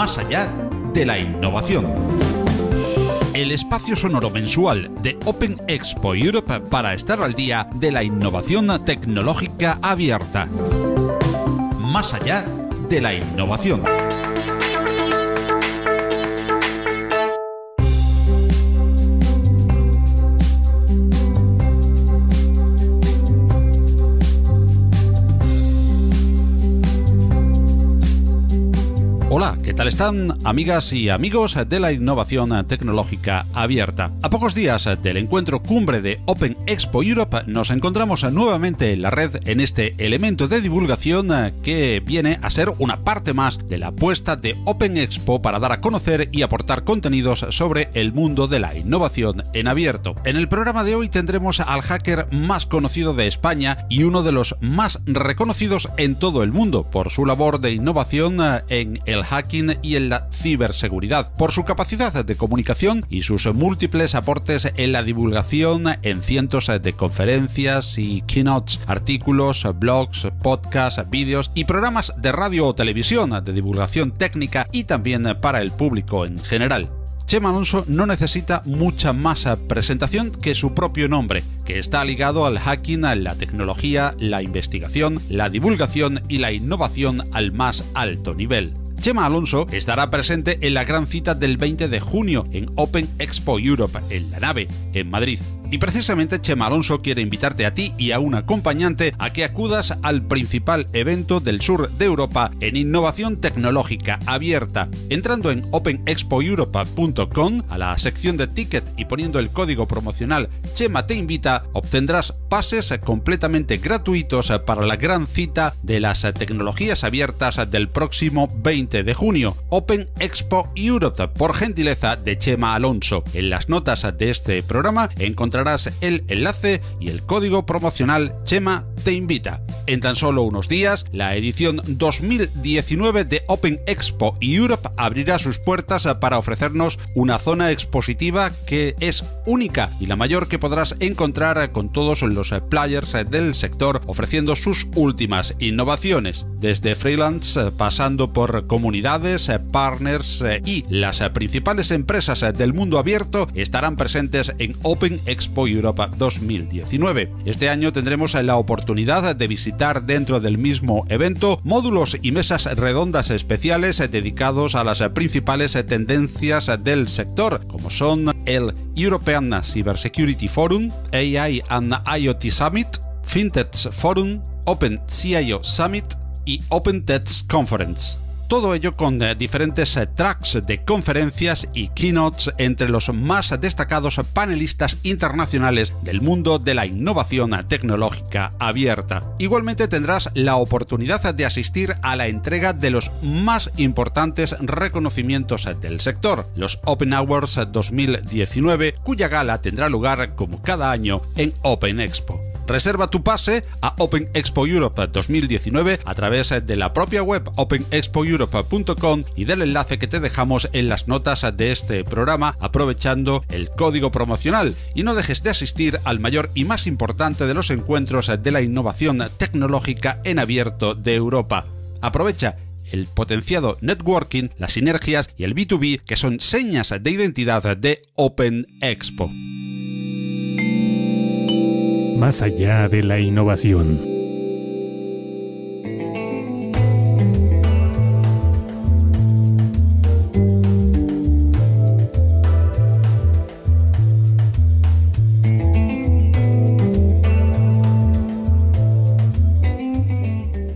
más allá de la innovación. El espacio sonoro mensual de Open Expo Europe para estar al día de la innovación tecnológica abierta. Más allá de la innovación. Hola, ¿qué tal están, amigas y amigos de la innovación tecnológica abierta? A pocos días del encuentro cumbre de Open Expo Europe nos encontramos nuevamente en la red en este elemento de divulgación que viene a ser una parte más de la apuesta de Open Expo para dar a conocer y aportar contenidos sobre el mundo de la innovación en abierto. En el programa de hoy tendremos al hacker más conocido de España y uno de los más reconocidos en todo el mundo por su labor de innovación en el hacking y en la ciberseguridad, por su capacidad de comunicación y sus múltiples aportes en la divulgación en cientos de conferencias y keynotes, artículos, blogs, podcasts, vídeos y programas de radio o televisión de divulgación técnica y también para el público en general. Chema Alonso no necesita mucha más presentación que su propio nombre, que está ligado al hacking, a la tecnología, la investigación, la divulgación y la innovación al más alto nivel. Chema Alonso estará presente en la gran cita del 20 de junio en Open Expo Europe, en La Nave, en Madrid. Y precisamente Chema Alonso quiere invitarte a ti y a un acompañante a que acudas al principal evento del sur de Europa en innovación tecnológica abierta. Entrando en openexpoeuropa.com a la sección de ticket y poniendo el código promocional Chema te invita, obtendrás pases completamente gratuitos para la gran cita de las tecnologías abiertas del próximo 20 de junio. Open Expo Europe, por gentileza de Chema Alonso. En las notas de este programa encontrarás el enlace y el código promocional Chema te invita. En tan solo unos días, la edición 2019 de Open Expo Europe abrirá sus puertas para ofrecernos una zona expositiva que es única y la mayor que podrás encontrar con todos los players del sector ofreciendo sus últimas innovaciones, desde freelance pasando por comunidades, partners y las principales empresas del mundo abierto estarán presentes en Open Expo Europe 2019. Este año tendremos la oportunidad de visitar dentro del mismo evento módulos y mesas redondas especiales dedicados a las principales tendencias del sector, como son el European Cybersecurity Forum, AI and IoT Summit, FinTech Forum, Open CIO Summit y Open Tech Conference. Todo ello con diferentes tracks de conferencias y keynotes entre los más destacados panelistas internacionales del mundo de la innovación tecnológica abierta. Igualmente tendrás la oportunidad de asistir a la entrega de los más importantes reconocimientos del sector, los Open Awards 2019, cuya gala tendrá lugar como cada año en Open Expo. Reserva tu pase a Open Expo Europe 2019 a través de la propia web openexpoeurope.com y del enlace que te dejamos en las notas de este programa aprovechando el código promocional. Y no dejes de asistir al mayor y más importante de los encuentros de la innovación tecnológica en abierto de Europa. Aprovecha el potenciado networking, las sinergias y el B2B que son señas de identidad de Open Expo. Más allá de la innovación.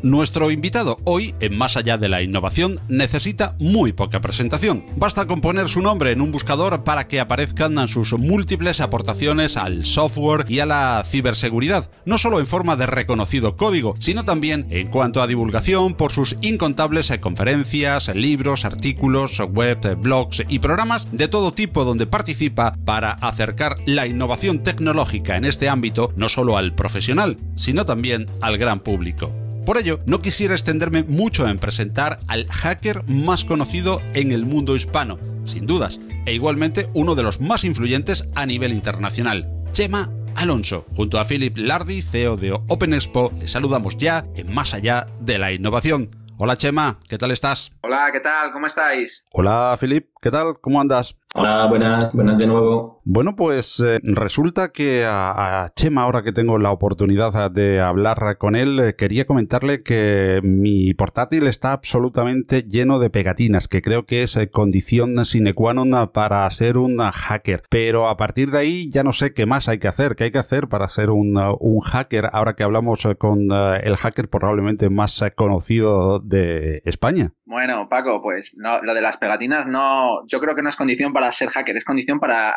Nuestro invitado hoy, en Más allá de la innovación, necesita muy poca presentación. Basta con poner su nombre en un buscador para que aparezcan sus múltiples aportaciones al software y a la ciberseguridad, no solo en forma de reconocido código, sino también en cuanto a divulgación por sus incontables conferencias, libros, artículos, web, blogs y programas de todo tipo donde participa para acercar la innovación tecnológica en este ámbito no solo al profesional, sino también al gran público. Por ello, no quisiera extenderme mucho en presentar al hacker más conocido en el mundo hispano, sin dudas, e igualmente uno de los más influyentes a nivel internacional, Chema Alonso. Junto a Philip Lardy, CEO de Open Expo, le saludamos ya en Más allá de la innovación. Hola Chema, ¿qué tal estás? Hola, ¿qué tal? ¿Cómo estáis? Hola Filip, ¿qué tal? ¿Cómo andas? Hola, buenas de nuevo. Bueno, pues resulta que a Chema, ahora que tengo la oportunidad de hablar con él, quería comentarle que mi portátil está absolutamente lleno de pegatinas, que creo que es condición sine qua non para ser un hacker. Pero a partir de ahí ya no sé qué más hay que hacer, qué hay que hacer para ser un hacker, ahora que hablamos con el hacker probablemente más conocido de España. Bueno, Paco, pues no, lo de las pegatinas no, yo creo que no es condición para ser hacker, es condición para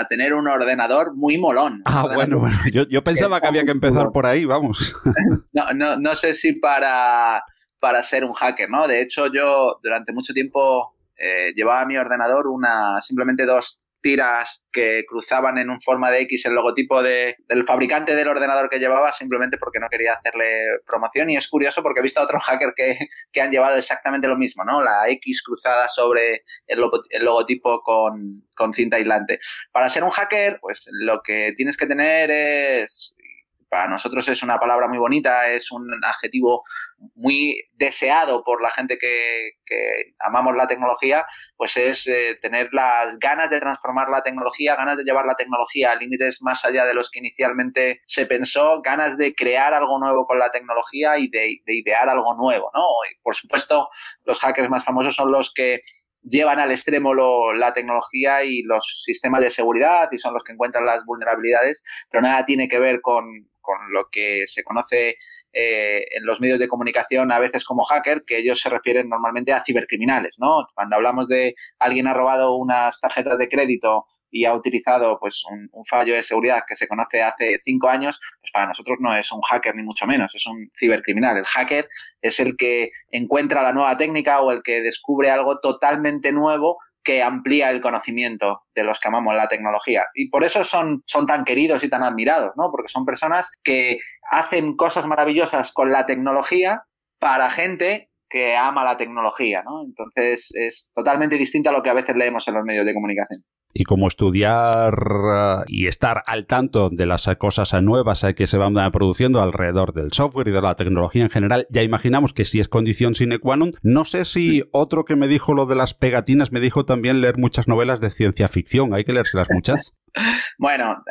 tener un ordenador muy molón. Bueno, yo pensaba que había que empezar por ahí, vamos. No sé si para ser un hacker, ¿no? De hecho, yo durante mucho tiempo llevaba a mi ordenador simplemente dos tiras que cruzaban en un forma de X el logotipo del fabricante del ordenador que llevaba, simplemente porque no quería hacerle promoción. Y es curioso porque he visto a otros hackers que han llevado exactamente lo mismo, ¿no? La X cruzada sobre el logotipo con cinta aislante. Para ser un hacker, pues lo que tienes que tener es... Para nosotros es una palabra muy bonita, es un adjetivo muy deseado por la gente que amamos la tecnología, pues es tener las ganas de transformar la tecnología, ganas de llevar la tecnología a límites más allá de los que inicialmente se pensó, ganas de crear algo nuevo con la tecnología y de idear algo nuevo, ¿no? Y por supuesto, los hackers más famosos son los que llevan al extremo la tecnología y los sistemas de seguridad y son los que encuentran las vulnerabilidades, pero nada tiene que ver con lo que se conoce en los medios de comunicación a veces como hacker, que ellos se refieren normalmente a cibercriminales, ¿no? Cuando hablamos de alguien ha robado unas tarjetas de crédito y ha utilizado pues un fallo de seguridad que se conoce hace 5 años, pues para nosotros no es un hacker ni mucho menos, es un cibercriminal. El hacker es el que encuentra la nueva técnica o el que descubre algo totalmente nuevo que amplía el conocimiento de los que amamos la tecnología. Y por eso son tan queridos y tan admirados, ¿no? Porque son personas que hacen cosas maravillosas con la tecnología para gente que ama la tecnología, ¿no? Entonces es totalmente distinto a lo que a veces leemos en los medios de comunicación. Y como estudiar y estar al tanto de las cosas nuevas que se van produciendo alrededor del software y de la tecnología en general, ya imaginamos que sí es condición sine qua non. No sé si otro que me dijo lo de las pegatinas me dijo también leer muchas novelas de ciencia ficción. ¿Hay que leérselas muchas? Bueno,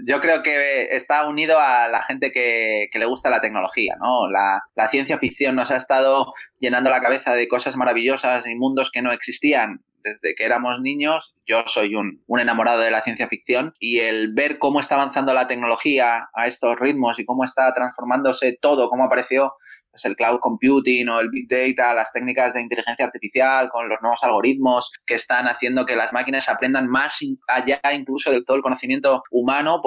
yo creo que está unido a la gente que le gusta la tecnología, ¿no? La ciencia ficción nos ha estado llenando la cabeza de cosas maravillosas y mundos que no existían desde que éramos niños. Yo soy un enamorado de la ciencia ficción y el ver cómo está avanzando la tecnología a estos ritmos y cómo está transformándose todo, cómo apareció pues el cloud computing o el big data, las técnicas de inteligencia artificial con los nuevos algoritmos que están haciendo que las máquinas aprendan más allá incluso de todo el conocimiento humano,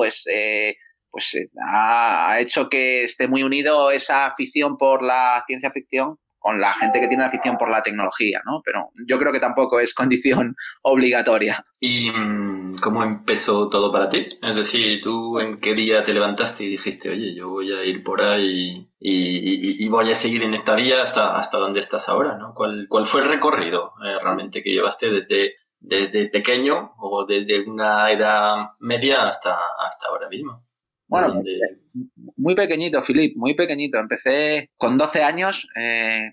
ha hecho que esté muy unido esa afición por la ciencia ficción con la gente que tiene afición por la tecnología, ¿no? Pero yo creo que tampoco es condición obligatoria. ¿Y cómo empezó todo para ti? Es decir, ¿tú en qué día te levantaste y dijiste, oye, yo voy a ir por ahí y voy a seguir en esta vía hasta donde estás ahora, ¿no? ¿Cuál fue el recorrido realmente que llevaste desde pequeño o desde una edad media hasta ahora mismo? Bueno, muy pequeñito, Filip, muy pequeñito. Empecé con 12 años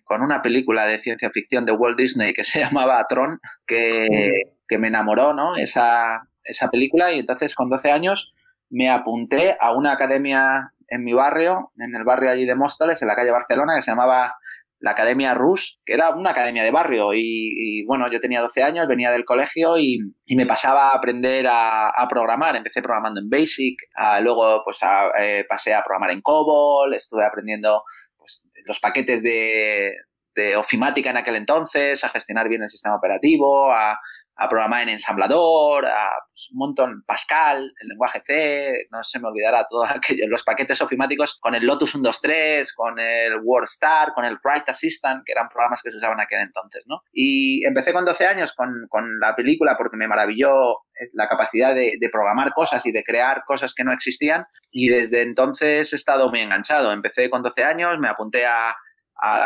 con una película de ciencia ficción de Walt Disney que se llamaba Tron, que me enamoró, ¿no? Esa película, y entonces con 12 años me apunté a una academia en mi barrio, en el barrio allí de Móstoles, en la calle Barcelona, que se llamaba la Academia Rus, que era una academia de barrio y bueno, yo tenía 12 años, venía del colegio y me pasaba a aprender a programar. Empecé programando en BASIC, luego pues pasé a programar en COBOL, estuve aprendiendo pues los paquetes de ofimática en aquel entonces, a gestionar bien el sistema operativo, a programar en ensamblador, pues, un montón, Pascal, el lenguaje C, no se me olvidará todo aquello, los paquetes ofimáticos con el Lotus 123, con el WordStar, con el Write Assistant, que eran programas que se usaban en aquel entonces, ¿no? Y empecé con 12 años con la película porque me maravilló la capacidad de programar cosas y de crear cosas que no existían, y desde entonces he estado muy enganchado. Empecé con 12 años, me apunté a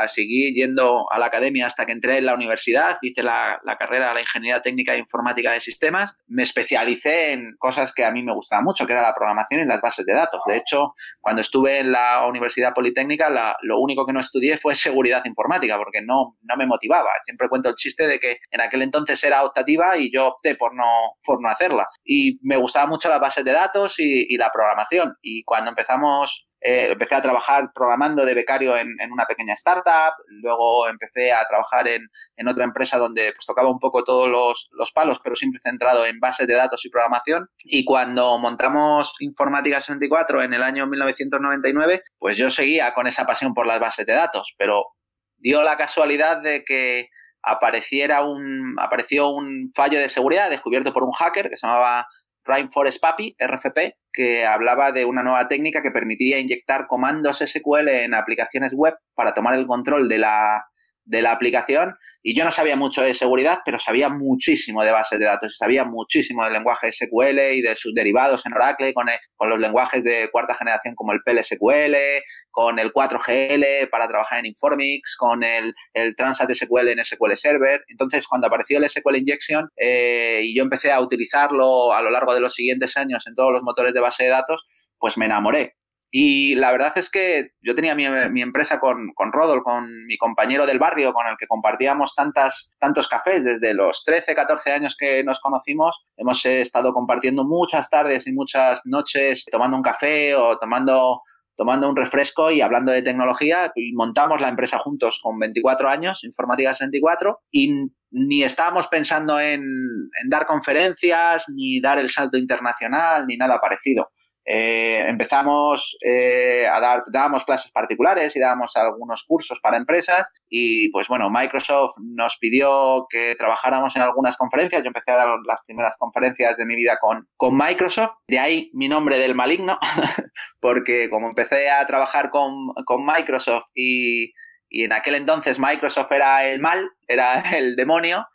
seguí yendo a la academia hasta que entré en la universidad, hice la carrera de la Ingeniería Técnica e Informática de Sistemas, me especialicé en cosas que a mí me gustaban mucho, que era la programación y las bases de datos. De hecho, cuando estuve en la Universidad Politécnica, lo único que no estudié fue seguridad informática, porque no me motivaba. Siempre cuento el chiste de que en aquel entonces era optativa y yo opté por no hacerla. Y me gustaban mucho las bases de datos y la programación. Y cuando empecé a trabajar programando de becario en una pequeña startup, luego empecé a trabajar en otra empresa donde pues tocaba un poco todos los palos, pero siempre centrado en bases de datos y programación. Y cuando montamos Informática 64 en el año 1999, pues yo seguía con esa pasión por las bases de datos, pero dio la casualidad de que apareció un fallo de seguridad descubierto por un hacker que se llamaba Rainforest Puppy, RFP, que hablaba de una nueva técnica que permitía inyectar comandos SQL en aplicaciones web para tomar el control de la aplicación. Y yo no sabía mucho de seguridad, pero sabía muchísimo de bases de datos, sabía muchísimo del lenguaje SQL y de sus derivados en Oracle, con los lenguajes de cuarta generación como el PLSQL, con el 4GL para trabajar en Informix, con el Transat SQL en SQL Server. Entonces, cuando apareció el SQL Injection y yo empecé a utilizarlo a lo largo de los siguientes años en todos los motores de base de datos, pues me enamoré. Y la verdad es que yo tenía mi empresa con Rodol, con mi compañero del barrio, con el que compartíamos tantos cafés. Desde los 13, 14 años que nos conocimos, hemos estado compartiendo muchas tardes y muchas noches tomando un café o tomando un refresco y hablando de tecnología. Y montamos la empresa juntos con 24 años, Informática 64, y ni estábamos pensando en dar conferencias, ni dar el salto internacional, ni nada parecido. Empezamos dábamos clases particulares y dábamos algunos cursos para empresas y pues bueno, Microsoft nos pidió que trabajáramos en algunas conferencias. Yo empecé a dar las primeras conferencias de mi vida con Microsoft, de ahí mi nombre del maligno porque como empecé a trabajar con Microsoft y en aquel entonces Microsoft era el mal, era el demonio,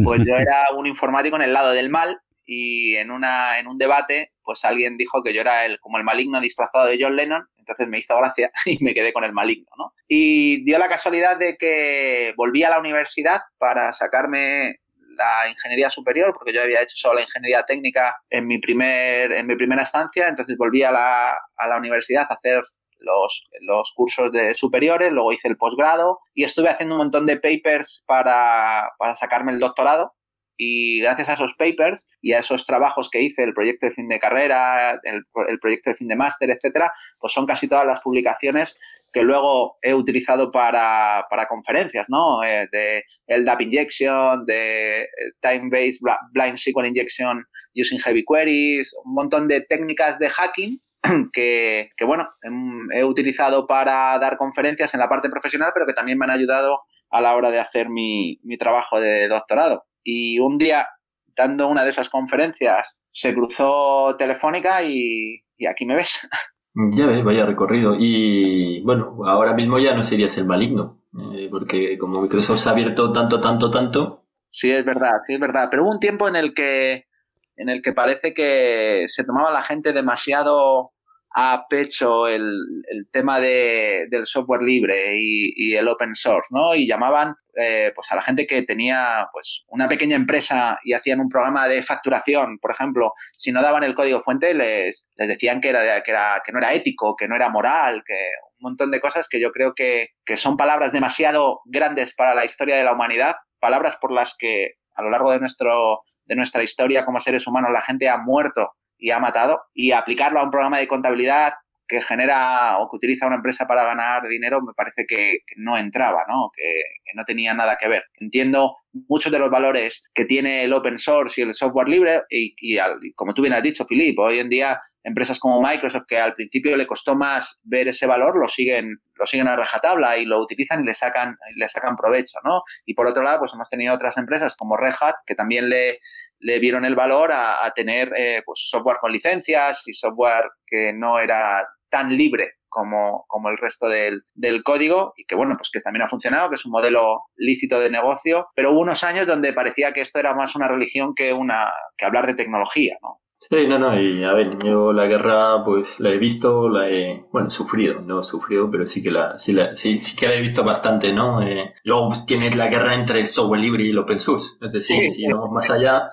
pues yo era un informático en el lado del mal. Y en un debate, pues alguien dijo que yo era como el maligno disfrazado de John Lennon, entonces me hizo gracia y me quedé con el maligno, ¿no? Y dio la casualidad de que volví a la universidad para sacarme la ingeniería superior, porque yo había hecho solo la ingeniería técnica en mi primera estancia, entonces volví a la universidad a hacer los cursos superiores, luego hice el posgrado y estuve haciendo un montón de papers para sacarme el doctorado. Y gracias a esos papers y a esos trabajos que hice, el proyecto de fin de carrera, el proyecto de fin de máster, etcétera, pues son casi todas las publicaciones que luego he utilizado para conferencias, ¿no? De LDAP Injection, de Time-Based Blind SQL Injection Using Heavy Queries, un montón de técnicas de hacking que bueno, he utilizado para dar conferencias en la parte profesional, pero que también me han ayudado a la hora de hacer mi trabajo de doctorado. Y un día, dando una de esas conferencias, se cruzó Telefónica y aquí me ves. Ya ves, vaya recorrido. Y bueno, ahora mismo ya no serías el maligno, porque como Microsoft se ha abierto tanto. Sí, es verdad. Pero hubo un tiempo en el que parece que se tomaba la gente demasiado a pecho el tema del software libre y el open source, ¿no? Y llamaban pues a la gente que tenía pues una pequeña empresa y hacían un programa de facturación, por ejemplo, si no daban el código fuente les decían que no era ético, que no era moral, que un montón de cosas que yo creo que son palabras demasiado grandes para la historia de la humanidad, palabras por las que a lo largo de nuestra historia como seres humanos la gente ha muerto y ha matado, y aplicarlo a un programa de contabilidad que genera o que utiliza una empresa para ganar dinero me parece que no entraba, ¿no? Que no tenía nada que ver. Entiendo muchos de los valores que tiene el open source y el software libre y como tú bien has dicho, Philip, hoy en día empresas como Microsoft, que al principio le costó más ver ese valor, lo siguen a rajatabla y lo utilizan y le sacan provecho, ¿no? Y por otro lado, pues hemos tenido otras empresas como Red Hat que también le vieron el valor a tener pues software con licencias y software que no era tan libre como el resto del código y que bueno, pues que también ha funcionado, que es un modelo lícito de negocio, pero hubo unos años donde parecía que esto era más una religión que hablar de tecnología, ¿no? Sí, no, no, y a ver, yo la guerra pues la he visto, bueno, sufrido, no sufrido, pero sí que la he visto bastante, ¿no? Luego pues, tienes la guerra entre el software libre y el open source, es decir, si vamos más allá,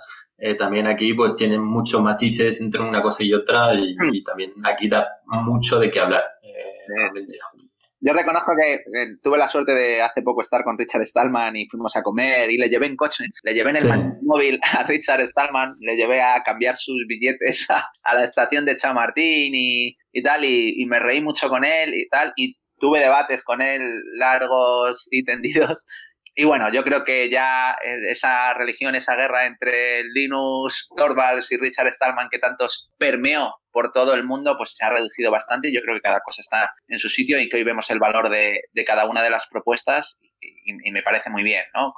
también aquí pues tienen muchos matices entre una cosa y otra y también aquí da mucho de qué hablar, realmente. Yo reconozco que tuve la suerte de hace poco estar con Richard Stallman y fuimos a comer y le llevé en coche, le llevé en el móvil a Richard Stallman, le llevé a cambiar sus billetes a la estación de Chamartín y tal, y me reí mucho con él y tal, y tuve debates con él largos y tendidos. Y bueno, yo creo que ya esa religión, esa guerra entre Linus Torvalds y Richard Stallman que tantos permeó por todo el mundo, pues se ha reducido bastante y yo creo que cada cosa está en su sitio y que hoy vemos el valor de cada una de las propuestas y me parece muy bien, ¿no?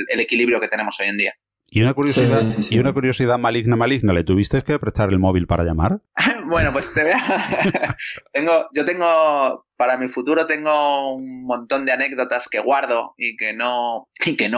El equilibrio que tenemos hoy en día. Y una curiosidad maligna, ¿le tuviste que prestar el móvil para llamar? Bueno, pues te veo. Yo tengo, para mi futuro tengo un montón de anécdotas que guardo y que no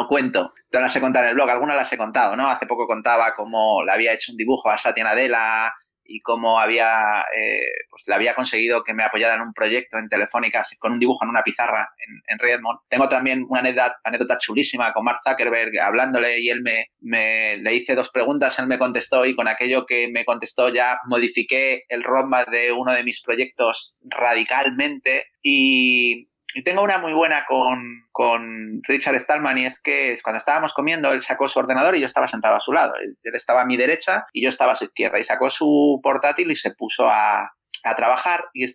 cuento. Yo las he contado en el blog, algunas las he contado, ¿no? Hace poco contaba cómo le había hecho un dibujo a Satya Nadella y cómo pues le había conseguido que me apoyara en un proyecto en Telefónica con un dibujo en una pizarra en Redmond. Tengo también una anécdota chulísima con Mark Zuckerberg hablándole y él le hice 2 preguntas, él me contestó y con aquello que me contestó ya modifiqué el roadmap de uno de mis proyectos radicalmente y tengo una muy buena con Richard Stallman y es que cuando estábamos comiendo él sacó su ordenador y yo estaba sentado a su lado. Él estaba a mi derecha y yo estaba a su izquierda y sacó su portátil y se puso a trabajar y es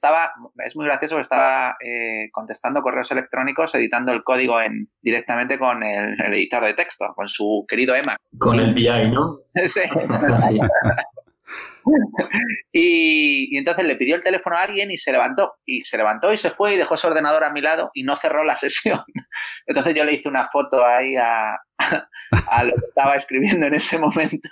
muy gracioso, estaba contestando correos electrónicos, editando el código directamente con el editor de texto, con su querido Emacs. Con el BI, ¿no? Sí. Sí. Y entonces le pidió el teléfono a alguien y se levantó y se fue y dejó su ordenador a mi lado y no cerró la sesión. Entonces yo le hice una foto ahí a lo que estaba escribiendo en ese momento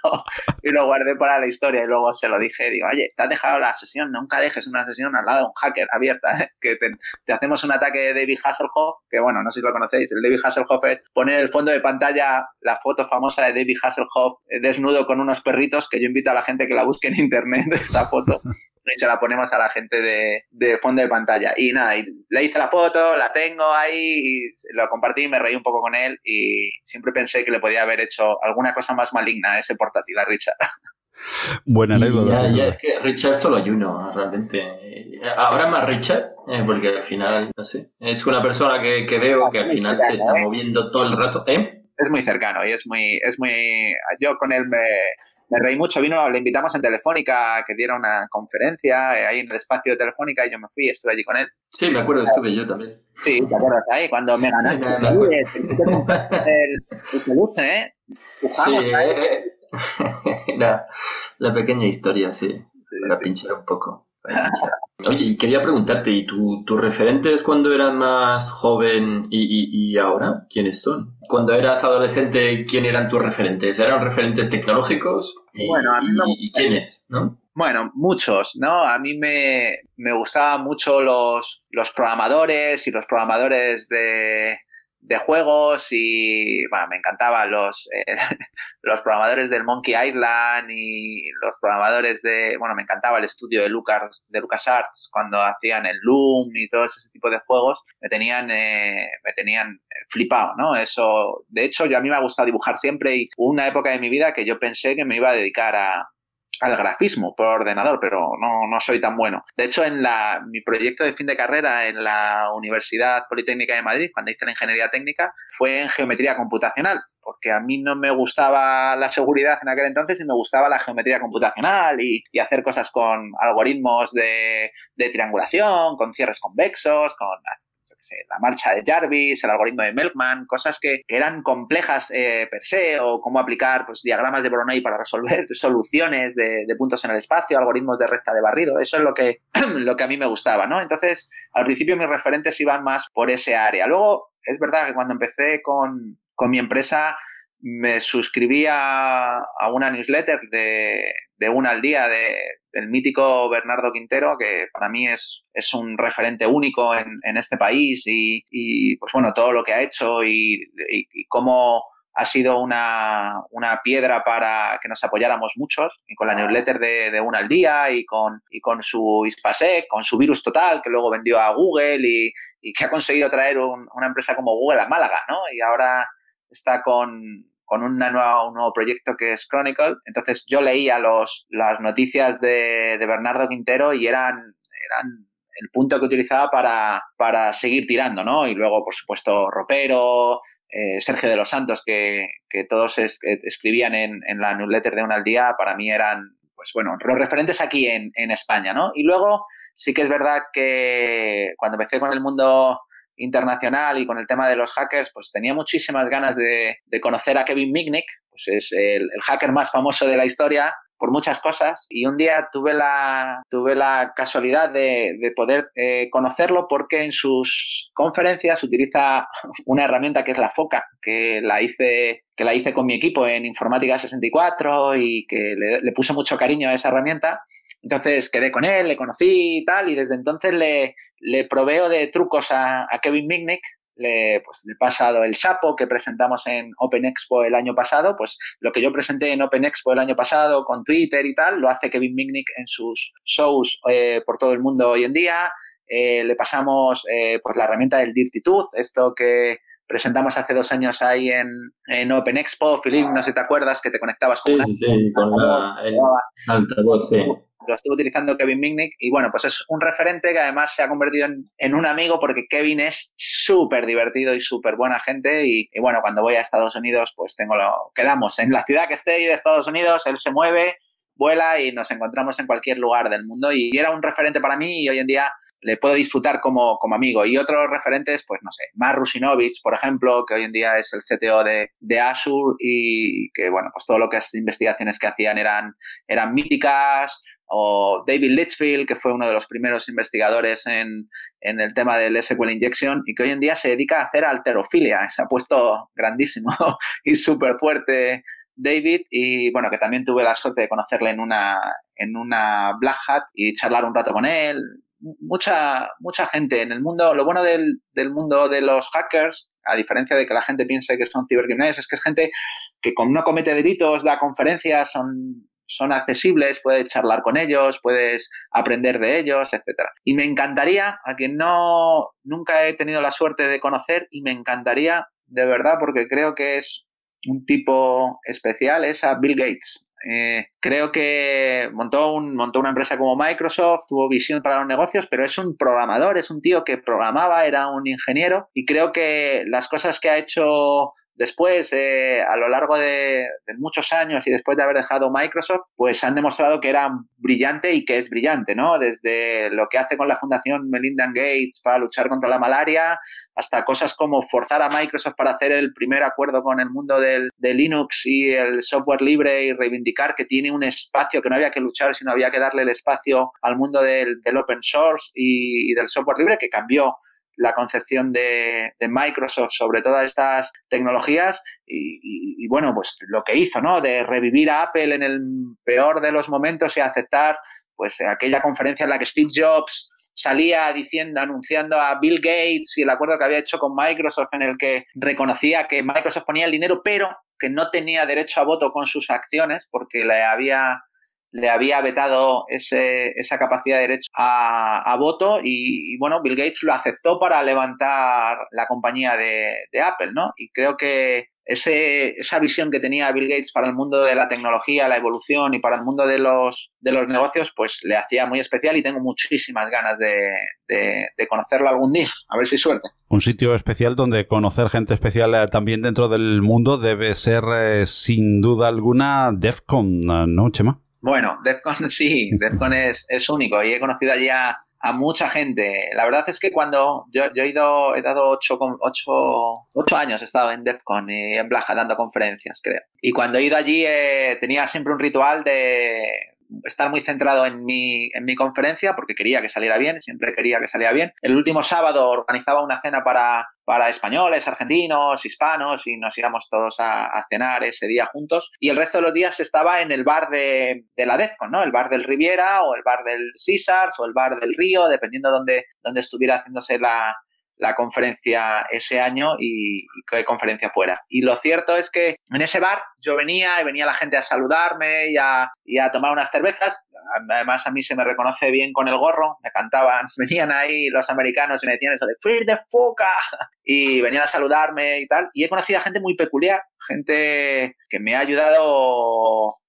y lo guardé para la historia y luego se lo dije, digo, oye, te has dejado la sesión, nunca dejes una sesión al lado de un hacker abierta, que te hacemos un ataque de David Hasselhoff, que bueno, no sé si lo conocéis, el David Hasselhoff es poner en el fondo de pantalla la foto famosa de David Hasselhoff desnudo con unos perritos, que yo invito a la gente que la busque en internet esta foto y se la ponemos a la gente de fondo de pantalla y nada, y le hice la foto, la tengo ahí y lo compartí, me reí un poco con él y siempre pensé que le podía haber hecho alguna cosa más maligna a ese portátil a Richard. Buena anécdota. Ya es que Richard solo hay uno, realmente. ¿Habrá más Richard? Porque al final, no sé, es una persona que veo que al final se está moviendo todo el rato. Es muy cercano y es muy... Yo con él me reí mucho, le invitamos en Telefónica que diera una conferencia ahí en el espacio de Telefónica y yo me fui y estuve allí con él. Sí, me acuerdo, estuve yo también. Sí, ¿te acuerdas ahí? Cuando me ganaste el peluche, ¿eh? Sí, la pequeña historia, sí, para pinchar un poco. Oye, y quería preguntarte, ¿y tus referentes cuando eras más joven y ahora? ¿Quiénes son? Cuando eras adolescente, ¿quién eran tus referentes? ¿Eran referentes tecnológicos? Bueno, a mí ¿Y quiénes, no? Bueno, muchos, ¿no? A mí me gustaban mucho los programadores y los programadores de juegos y bueno, me encantaban los programadores del Monkey Island y los programadores me encantaba el estudio de LucasArts cuando hacían el Loom y todo ese tipo de juegos, me tenían flipado, ¿no? Eso, de hecho, a mí me ha gustado dibujar siempre y hubo una época de mi vida que yo pensé que me iba a dedicar al grafismo por ordenador, pero no soy tan bueno. De hecho, mi proyecto de fin de carrera en la Universidad Politécnica de Madrid, cuando hice la ingeniería técnica, fue en geometría computacional, porque a mí no me gustaba la seguridad en aquel entonces y me gustaba la geometría computacional y hacer cosas con algoritmos de triangulación, con cierres convexos, con la marcha de Jarvis, el algoritmo de Melkman, cosas que eran complejas per se, o cómo aplicar pues, diagramas de Voronoi para resolver soluciones de puntos en el espacio, algoritmos de recta de barrido. Eso es lo que a mí me gustaba, ¿no? Entonces, al principio mis referentes iban más por ese área. Luego, es verdad que cuando empecé con mi empresa me suscribí a una newsletter de Una al Día del mítico Bernardo Quintero, que para mí es un referente único en este país y pues bueno, todo lo que ha hecho y cómo ha sido una piedra para que nos apoyáramos muchos, y con la newsletter de Una al Día y con su ISPASEC, con su Virus Total, que luego vendió a Google y que ha conseguido traer una empresa como Google a Málaga, ¿no? Y ahora está con un nuevo proyecto que es Chronicle. Entonces yo leía las noticias de Bernardo Quintero y eran el punto que utilizaba para seguir tirando, ¿no? Y luego, por supuesto, Ropero, Sergio de los Santos, que todos escribían en la newsletter de Una al Día, para mí eran, pues bueno, los referentes aquí en España, ¿no? Y luego sí que es verdad que cuando empecé con el mundo internacional y con el tema de los hackers, pues tenía muchísimas ganas de conocer a Kevin Mitnick, pues es el hacker más famoso de la historia por muchas cosas, y un día tuve la casualidad de poder conocerlo, porque en sus conferencias utiliza una herramienta que es la FOCA, que la hice con mi equipo en Informática 64 y que le puse mucho cariño a esa herramienta. Entonces quedé con él, le conocí y tal, y desde entonces le proveo de trucos a Kevin Mitnick. Le he pasado el Sapo que presentamos en Open Expo el año pasado. Pues lo que yo presenté en Open Expo el año pasado con Twitter y tal, lo hace Kevin Mitnick en sus shows por todo el mundo hoy en día. Le pasamos pues la herramienta del Dirty Tooth, esto que presentamos hace 2 años ahí en Open Expo. Philip, no sé si te acuerdas que te conectabas con el altavoz, sí. Lo estuve utilizando Kevin Mitnick y bueno, pues es un referente que además se ha convertido en un amigo, porque Kevin es súper divertido y súper buena gente y bueno, cuando voy a Estados Unidos pues quedamos en la ciudad que esté de Estados Unidos, él se mueve, vuela y nos encontramos en cualquier lugar del mundo, y era un referente para mí y hoy en día le puedo disfrutar como amigo. Y otros referentes, pues no sé, Mark Russinovich, por ejemplo, que hoy en día es el CTO de Azure y que bueno, pues todo lo que es investigaciones que hacían eran míticas, o David Litchfield, que fue uno de los primeros investigadores en el tema del SQL Injection y que hoy en día se dedica a hacer halterofilia. Se ha puesto grandísimo y súper fuerte David, y bueno, que también tuve la suerte de conocerle en una Black Hat y charlar un rato con él. Mucha gente en el mundo. Lo bueno del mundo de los hackers, a diferencia de que la gente piense que son cibercriminales, es que es gente que no comete delitos, da conferencias, son accesibles, puedes charlar con ellos, puedes aprender de ellos, etcétera. Y me encantaría, a quien nunca he tenido la suerte de conocer, y me encantaría de verdad, porque creo que es un tipo especial, es a Bill Gates. Creo que montó una empresa como Microsoft, tuvo visión para los negocios, pero es un programador, es un tío que programaba, era un ingeniero, y creo que las cosas que ha hecho después, a lo largo de muchos años y después de haber dejado Microsoft, pues han demostrado que era brillante y que es brillante, ¿no? Desde lo que hace con la Fundación Melinda Gates para luchar contra la malaria, hasta cosas como forzar a Microsoft para hacer el primer acuerdo con el mundo de Linux y el software libre, y reivindicar que tiene un espacio, que no había que luchar, sino había que darle el espacio al mundo del open source y del software libre, que cambió la concepción de Microsoft sobre todas estas tecnologías y bueno, pues lo que hizo, ¿no? De revivir a Apple en el peor de los momentos y aceptar pues aquella conferencia en la que Steve Jobs salía anunciando a Bill Gates y el acuerdo que había hecho con Microsoft, en el que reconocía que Microsoft ponía el dinero, pero que no tenía derecho a voto con sus acciones, porque le había vetado esa capacidad de derecho a voto, y bueno, Bill Gates lo aceptó para levantar la compañía de Apple, ¿no? Y creo que esa visión que tenía Bill Gates para el mundo de la tecnología, la evolución, y para el mundo de los negocios, pues le hacía muy especial, y tengo muchísimas ganas de conocerlo algún día, a ver si suerte. Un sitio especial donde conocer gente especial también dentro del mundo debe ser sin duda alguna DEF CON, ¿no, Chema? Bueno, DEF CON sí, DEF CON es único, y he conocido allí a mucha gente. La verdad es que cuando yo he dado 8 años, he estado en DEF CON y en Blaja dando conferencias, creo. Y cuando he ido allí tenía siempre un ritual de estar muy centrado en mi conferencia, porque quería que saliera bien, siempre quería que saliera bien. El último sábado organizaba una cena para españoles, argentinos, hispanos, y nos íbamos todos a cenar ese día juntos, y el resto de los días estaba en el bar de la DEFCON, ¿no? El bar del Riviera o el bar del Caesars o el bar del Río, dependiendo donde estuviera haciéndose la la conferencia ese año y qué conferencia fuera. Y lo cierto es que en ese bar yo venía la gente a saludarme y a tomar unas cervezas. Además, a mí se me reconoce bien con el gorro. Me cantaban, venían ahí los americanos y me decían eso de "Free the Fuca", y venían a saludarme y tal. Y he conocido a gente muy peculiar, gente que me ha ayudado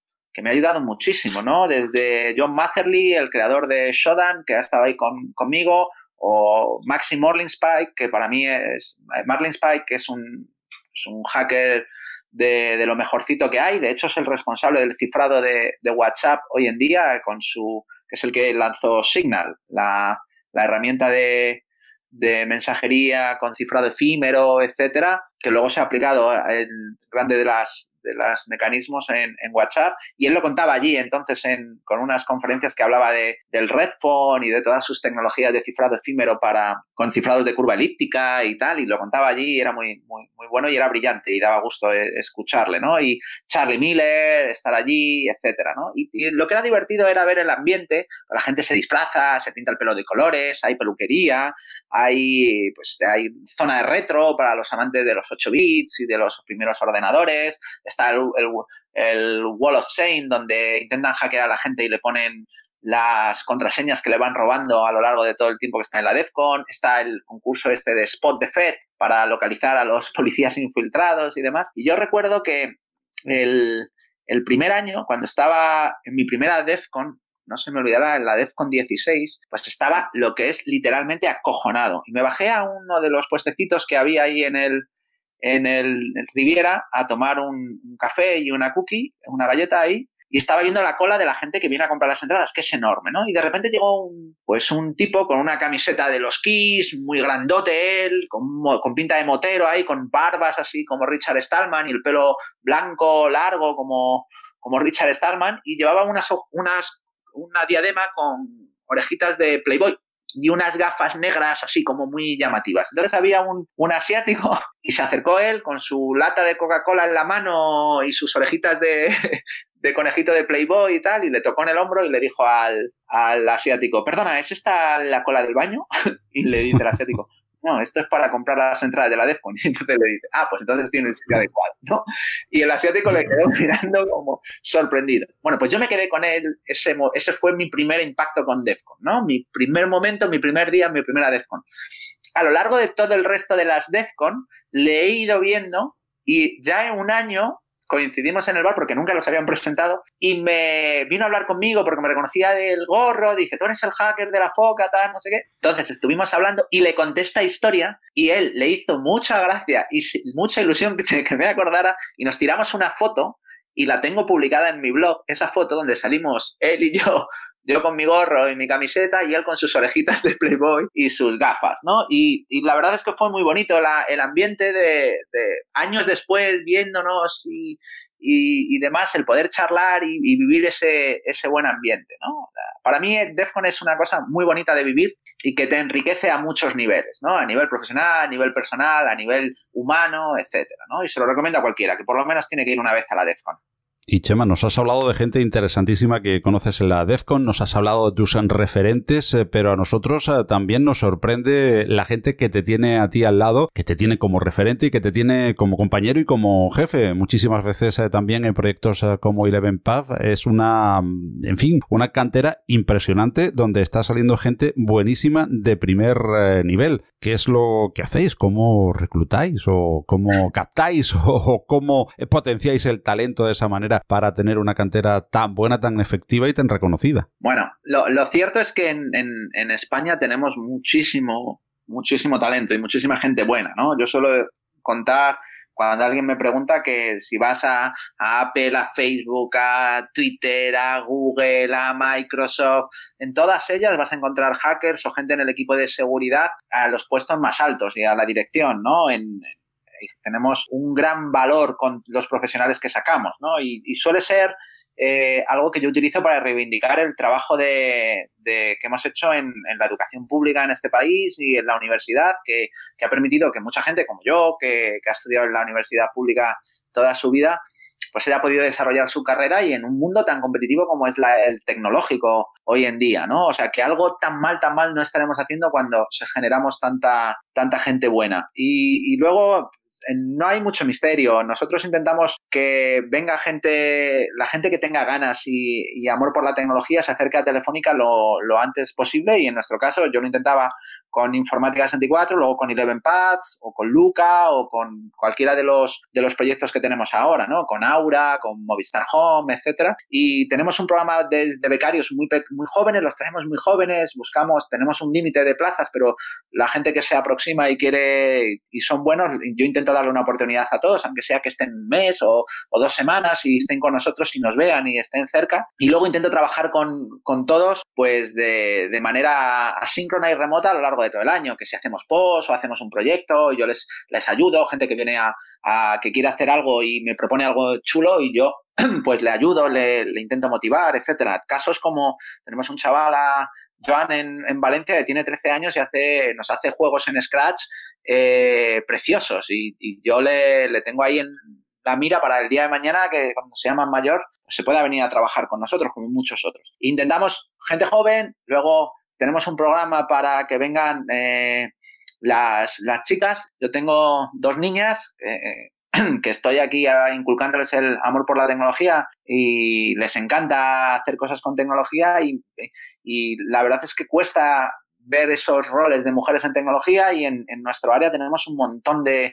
muchísimo, ¿no? Desde John Matherly, el creador de Shodan, que ha estado ahí conmigo, o Maxi Marlinspike, que para mí es Marlinspike, que es un hacker de lo mejorcito que hay. De hecho, es el responsable del cifrado de WhatsApp hoy en día, que es el que lanzó Signal, la herramienta de mensajería con cifrado efímero, etcétera, que luego se ha aplicado en grande de las mecanismos en WhatsApp, y él lo contaba allí entonces con unas conferencias que hablaba del Redphone y de todas sus tecnologías de cifrado efímero con cifrados de curva elíptica y tal, y lo contaba allí y era muy, muy, muy bueno y era brillante y daba gusto escucharle, ¿no? Y Charlie Miller, estar allí, etcétera, ¿no? Y lo que era divertido era ver el ambiente. La gente se disfraza, se pinta el pelo de colores, hay peluquería, hay zona de retro para los amantes de los 8 bits y de los primeros ordenadores. Está el Wall of Shame, donde intentan hackear a la gente y le ponen las contraseñas que le van robando a lo largo de todo el tiempo que está en la DEF CON. Está el concurso de Spot the Fed para localizar a los policías infiltrados y demás. Y yo recuerdo que el primer año, cuando estaba en mi primera DEF CON, no se me olvidará, en la DEF CON 16, pues estaba lo que es literalmente acojonado. Y me bajé a uno de los puestecitos que había ahí en el Riviera a tomar un café y una cookie, una galleta ahí, y estaba viendo la cola de la gente que viene a comprar las entradas, que es enorme, ¿no? Y de repente llegó un tipo con una camiseta de los Kiss, muy grandote él, con pinta de motero ahí, con barbas así como Richard Stallman y el pelo blanco, largo como Richard Stallman, y llevaba una diadema con orejitas de Playboy y unas gafas negras así como muy llamativas. Entonces había un asiático y se acercó él con su lata de Coca-Cola en la mano y sus orejitas de conejito de Playboy y tal, y le tocó en el hombro y le dijo al asiático: "Perdona, ¿es esta la cola del baño?" Y le dice el asiático: "No, esto es para comprar las entradas de la DEF CON". Y entonces le dice: "Ah, pues entonces tiene el sitio adecuado", ¿no? Y el asiático le quedó mirando como sorprendido. Bueno, pues yo me quedé con él. Ese fue mi primer impacto con DEF CON, ¿no? Mi primer momento, mi primer día, mi primera DEF CON. A lo largo de todo el resto de las DEF CON le he ido viendo, y ya en un año coincidimos en el bar porque nunca los habían presentado, y me vino a hablar conmigo porque me reconocía del gorro. Dice: "Tú eres el hacker de la foca, tal, no sé qué". Entonces estuvimos hablando y le conté esta historia, y él le hizo mucha gracia y mucha ilusión que me acordara, y nos tiramos una foto y la tengo publicada en mi blog, esa foto donde salimos él y yo con mi gorro y mi camiseta y él con sus orejitas de Playboy y sus gafas, ¿no? Y la verdad es que fue muy bonito el ambiente de años después viéndonos y demás, el poder charlar y vivir ese buen ambiente, ¿no? Para mí DEF CON es una cosa muy bonita de vivir y que te enriquece a muchos niveles, ¿no? A nivel profesional, a nivel personal, a nivel humano, etcétera, ¿no? Y se lo recomiendo a cualquiera, que por lo menos tiene que ir una vez a la DEF CON. Y Chema, nos has hablado de gente interesantísima que conoces en la DEF CON, nos has hablado de tus referentes, pero a nosotros también nos sorprende la gente que te tiene a ti al lado, que te tiene como referente y que te tiene como compañero y como jefe. Muchísimas veces también en proyectos como Eleven Path es una cantera impresionante donde está saliendo gente buenísima de primer nivel. ¿Qué es lo que hacéis? ¿Cómo reclutáis? ¿O cómo captáis? ¿O cómo potenciáis el talento de esa manera para tener una cantera tan buena, tan efectiva y tan reconocida? Bueno, lo cierto es que en España tenemos muchísimo talento y muchísima gente buena, ¿no? Yo suelo contar, cuando alguien me pregunta, que si vas a Apple, a Facebook, a Twitter, a Google, a Microsoft, en todas ellas vas a encontrar hackers o gente en el equipo de seguridad a los puestos más altos y a la dirección, ¿no? Tenemos un gran valor con los profesionales que sacamos, ¿no? Y suele ser algo que yo utilizo para reivindicar el trabajo que hemos hecho en la educación pública en este país y en la universidad, que ha permitido que mucha gente como yo, que ha estudiado en la universidad pública toda su vida, pues haya podido desarrollar su carrera y en un mundo tan competitivo como es el tecnológico hoy en día, ¿no? O sea, que algo tan mal no estaremos haciendo cuando generamos tanta gente buena. Y luego no hay mucho misterio. Nosotros intentamos que venga la gente que tenga ganas y amor por la tecnología se acerque a Telefónica lo antes posible, y en nuestro caso yo lo intentaba con Informática 64, luego con 11pads o con Luca o con cualquiera de los proyectos que tenemos ahora, ¿no? Con Aura, con Movistar Home, etcétera. Y tenemos un programa de becarios muy jóvenes, los traemos muy jóvenes, tenemos un límite de plazas, pero la gente que se aproxima y quiere y son buenos, yo intento darle una oportunidad a todos, aunque sea que estén un mes o 2 semanas y estén con nosotros y nos vean y estén cerca. Y luego intento trabajar con todos pues de manera asíncrona y remota a lo largo de todo el año, que si hacemos post o hacemos un proyecto, yo les ayudo, gente que viene que quiere hacer algo y me propone algo chulo y yo pues le ayudo, le intento motivar, etcétera. Casos como tenemos un chaval, Joan, en Valencia, que tiene 13 años y nos hace juegos en Scratch preciosos, y yo le tengo ahí en la mira para el día de mañana, que cuando sea más mayor pues se pueda venir a trabajar con nosotros, como muchos otros. Intentamos gente joven, luego tenemos un programa para que vengan las chicas. Yo tengo 2 niñas que estoy aquí inculcándoles el amor por la tecnología y les encanta hacer cosas con tecnología, y la verdad es que cuesta ver esos roles de mujeres en tecnología, y en nuestro área tenemos un montón de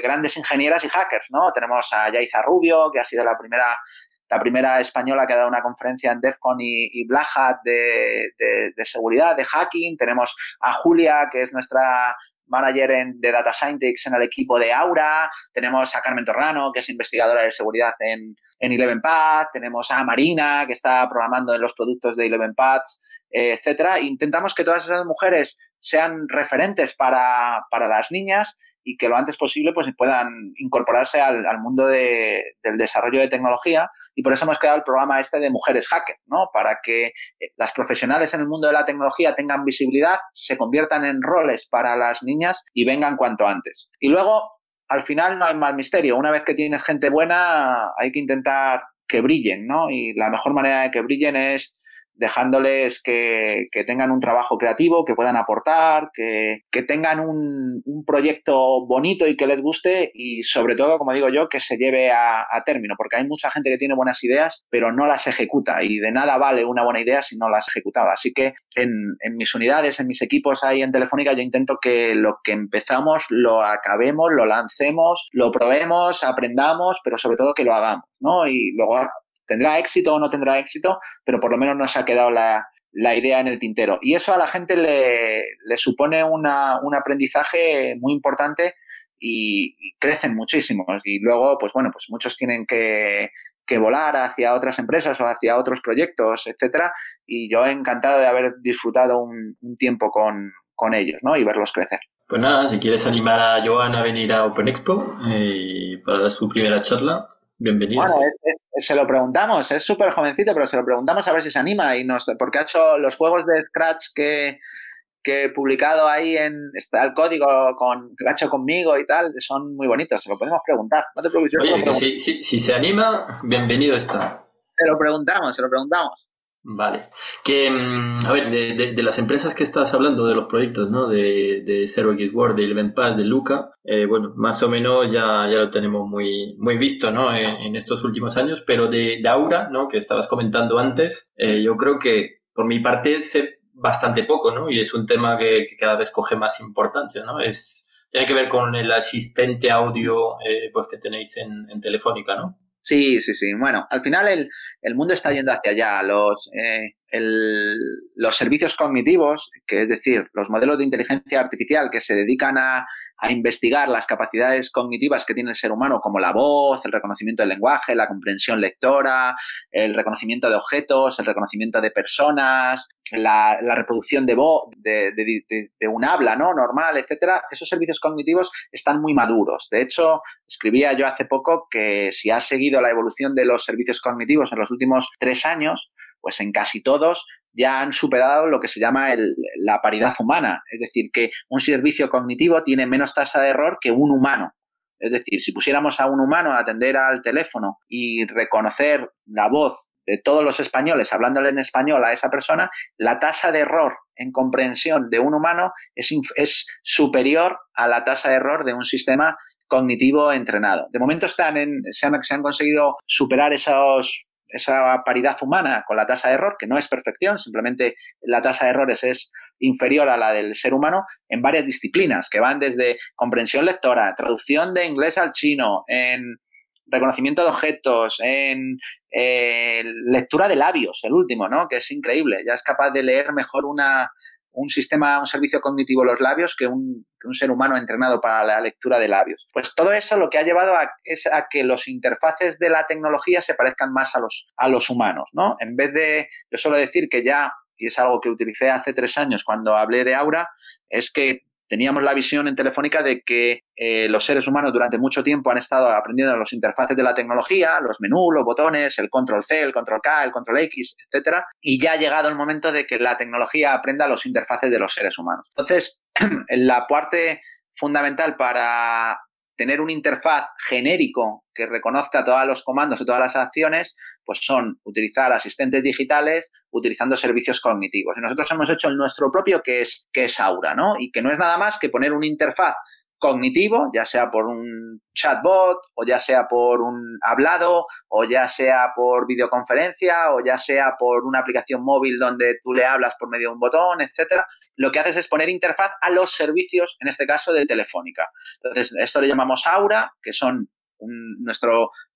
grandes ingenieras y hackers, ¿no? Tenemos a Yaiza Rubio, que ha sido la primera española que ha dado una conferencia en DEF CON y Black Hat de seguridad, de hacking. Tenemos a Julia, que es nuestra manager de Data Scientist en el equipo de Aura. Tenemos a Carmen Torrano, que es investigadora de seguridad en 11pads. Tenemos a Marina, que está programando en los productos de 11pads, etcétera. Intentamos que todas esas mujeres sean referentes para las niñas y que lo antes posible pues puedan incorporarse al mundo del desarrollo de tecnología, y por eso hemos creado el programa de Mujeres Hacker, ¿no? Para que las profesionales en el mundo de la tecnología tengan visibilidad, se conviertan en roles para las niñas y vengan cuanto antes. Y luego, al final, no hay más misterio. Una vez que tienes gente buena, hay que intentar que brillen, ¿no? Y la mejor manera de que brillen es dejándoles que tengan un trabajo creativo, que puedan aportar, que tengan un proyecto bonito y que les guste, y sobre todo, como digo yo, que se lleve a término, porque hay mucha gente que tiene buenas ideas pero no las ejecuta, y de nada vale una buena idea si no las ejecutaba. Así que en mis unidades, en mis equipos ahí en Telefónica, yo intento que lo que empezamos lo acabemos, lo lancemos, lo probemos, aprendamos, pero sobre todo que lo hagamos, ¿no? Y luego tendrá éxito o no tendrá éxito, pero por lo menos nos ha quedado la idea en el tintero. Y eso a la gente le supone un aprendizaje muy importante, y crecen muchísimo. Y luego, pues bueno, pues muchos tienen que volar hacia otras empresas o hacia otros proyectos, etcétera. Y yo encantado de haber disfrutado un tiempo con ellos, ¿no? Y verlos crecer. Pues nada, si quieres animar a Joan a venir a Open Expo para dar su primera charla, bienvenido. Bueno, se lo preguntamos, es súper jovencito, pero se lo preguntamos a ver si se anima, porque ha hecho los juegos de Scratch que he publicado ahí, está el código que ha hecho conmigo y tal, son muy bonitos, se lo podemos preguntar. No te preocupes. Oye, si se anima, bienvenido está. Se lo preguntamos. Vale. A ver, de las empresas que estás hablando, de los proyectos, ¿no? De Zero Xworld, de 11pads, de Luca, bueno, más o menos ya lo tenemos muy, muy visto, ¿no? En estos últimos años, pero de Aura, ¿no? Que estabas comentando antes, yo creo que por mi parte sé bastante poco, ¿no? Y es un tema que cada vez coge más importancia, ¿no? Tiene que ver con el asistente audio pues que tenéis en Telefónica, ¿no? Sí. Bueno, al final el mundo está yendo hacia allá. Los servicios cognitivos, que es decir, los modelos de inteligencia artificial que se dedican a investigar las capacidades cognitivas que tiene el ser humano, como la voz, el reconocimiento del lenguaje, la comprensión lectora, el reconocimiento de objetos, el reconocimiento de personas, la reproducción de voz, de un habla, ¿no? Normal, etcétera. Esos servicios cognitivos están muy maduros. De hecho, escribía yo hace poco que si has seguido la evolución de los servicios cognitivos en los últimos 3 años, pues en casi todos ya han superado lo que se llama la paridad humana. Es decir, que un servicio cognitivo tiene menos tasa de error que un humano. Es decir, si pusiéramos a un humano a atender al teléfono y reconocer la voz de todos los españoles hablándole en español a esa persona, la tasa de error en comprensión de un humano es superior a la tasa de error de un sistema cognitivo entrenado. De momento se han conseguido superar esa paridad humana con la tasa de error, que no es perfección, simplemente la tasa de errores es inferior a la del ser humano en varias disciplinas, que van desde comprensión lectora, traducción de inglés al chino, en reconocimiento de objetos, en lectura de labios, el último, ¿no? Que es increíble. Ya es capaz de leer mejor un servicio cognitivo los labios que un ser humano entrenado para la lectura de labios. Pues todo eso lo que ha llevado es a que los interfaces de la tecnología se parezcan más a los humanos, ¿no? En vez de, yo suelo decir que ya, y es algo que utilicé hace 3 años cuando hablé de Aura, es que teníamos la visión en Telefónica de que los seres humanos durante mucho tiempo han estado aprendiendo los interfaces de la tecnología, los menús, los botones, el control C, el control K, el control X, etcétera, y ya ha llegado el momento de que la tecnología aprenda los interfaces de los seres humanos. Entonces, la parte fundamental para tener un interfaz genérico que reconozca todos los comandos y todas las acciones, pues son utilizar asistentes digitales utilizando servicios cognitivos. Y nosotros hemos hecho el nuestro propio, que es Aura, ¿no? Y que no es nada más que poner una interfaz cognitivo, ya sea por un chatbot, o ya sea por un hablado, o ya sea por videoconferencia, o ya sea por una aplicación móvil donde tú le hablas por medio de un botón, etcétera. Lo que haces es poner interfaz a los servicios, en este caso de Telefónica. Entonces, esto le llamamos Aura, que son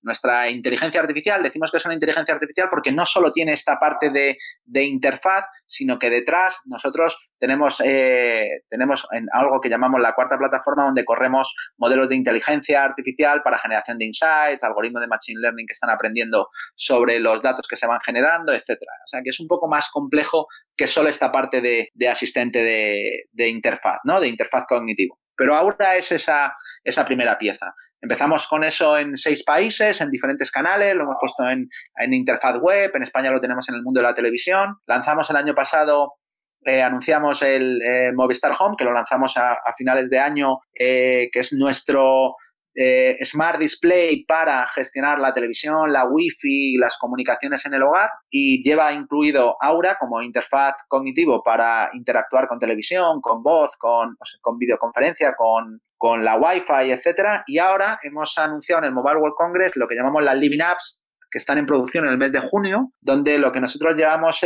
nuestra inteligencia artificial. Decimos que es una inteligencia artificial porque no solo tiene esta parte de interfaz, sino que detrás nosotros tenemos en algo que llamamos la cuarta plataforma, donde corremos modelos de inteligencia artificial para generación de insights, algoritmos de machine learning que están aprendiendo sobre los datos que se van generando, etcétera. O sea, que es un poco más complejo que solo esta parte de asistente de interfaz, ¿no? De interfaz cognitivo. Pero Aura es esa primera pieza. Empezamos con eso en 6 países, en diferentes canales, lo hemos puesto en interfaz web, en España lo tenemos en el mundo de la televisión. Lanzamos el año pasado, anunciamos el Movistar Home, que lo lanzamos a finales de año, que es nuestro Smart Display para gestionar la televisión, la Wi-Fi y las comunicaciones en el hogar, y lleva incluido Aura como interfaz cognitivo para interactuar con televisión, con voz, con videoconferencia, con la Wi-Fi, etcétera. Y ahora hemos anunciado en el Mobile World Congress lo que llamamos las Living Apps, que están en producción en el mes de junio, donde lo que nosotros llevamos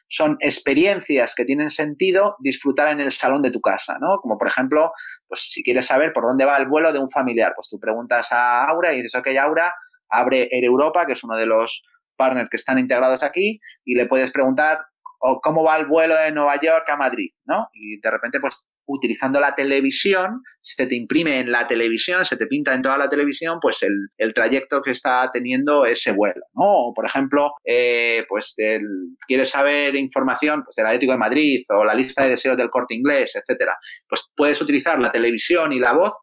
son experiencias que tienen sentido disfrutar en el salón de tu casa, ¿no? Como, por ejemplo, pues si quieres saber por dónde va el vuelo de un familiar, pues tú preguntas a Aura y dices, ok, Aura, abre Air Europa, que es uno de los partners que están integrados aquí, y le puedes preguntar cómo va el vuelo de Nueva York a Madrid, ¿no? Y de repente, pues, utilizando la televisión, se te imprime en la televisión, se te pinta en toda la televisión, pues el trayecto que está teniendo ese vuelo, ¿no? O, por ejemplo, quieres saber información pues, del Atlético de Madrid o la lista de deseos del Corte Inglés, etcétera. Pues puedes utilizar la televisión y la voz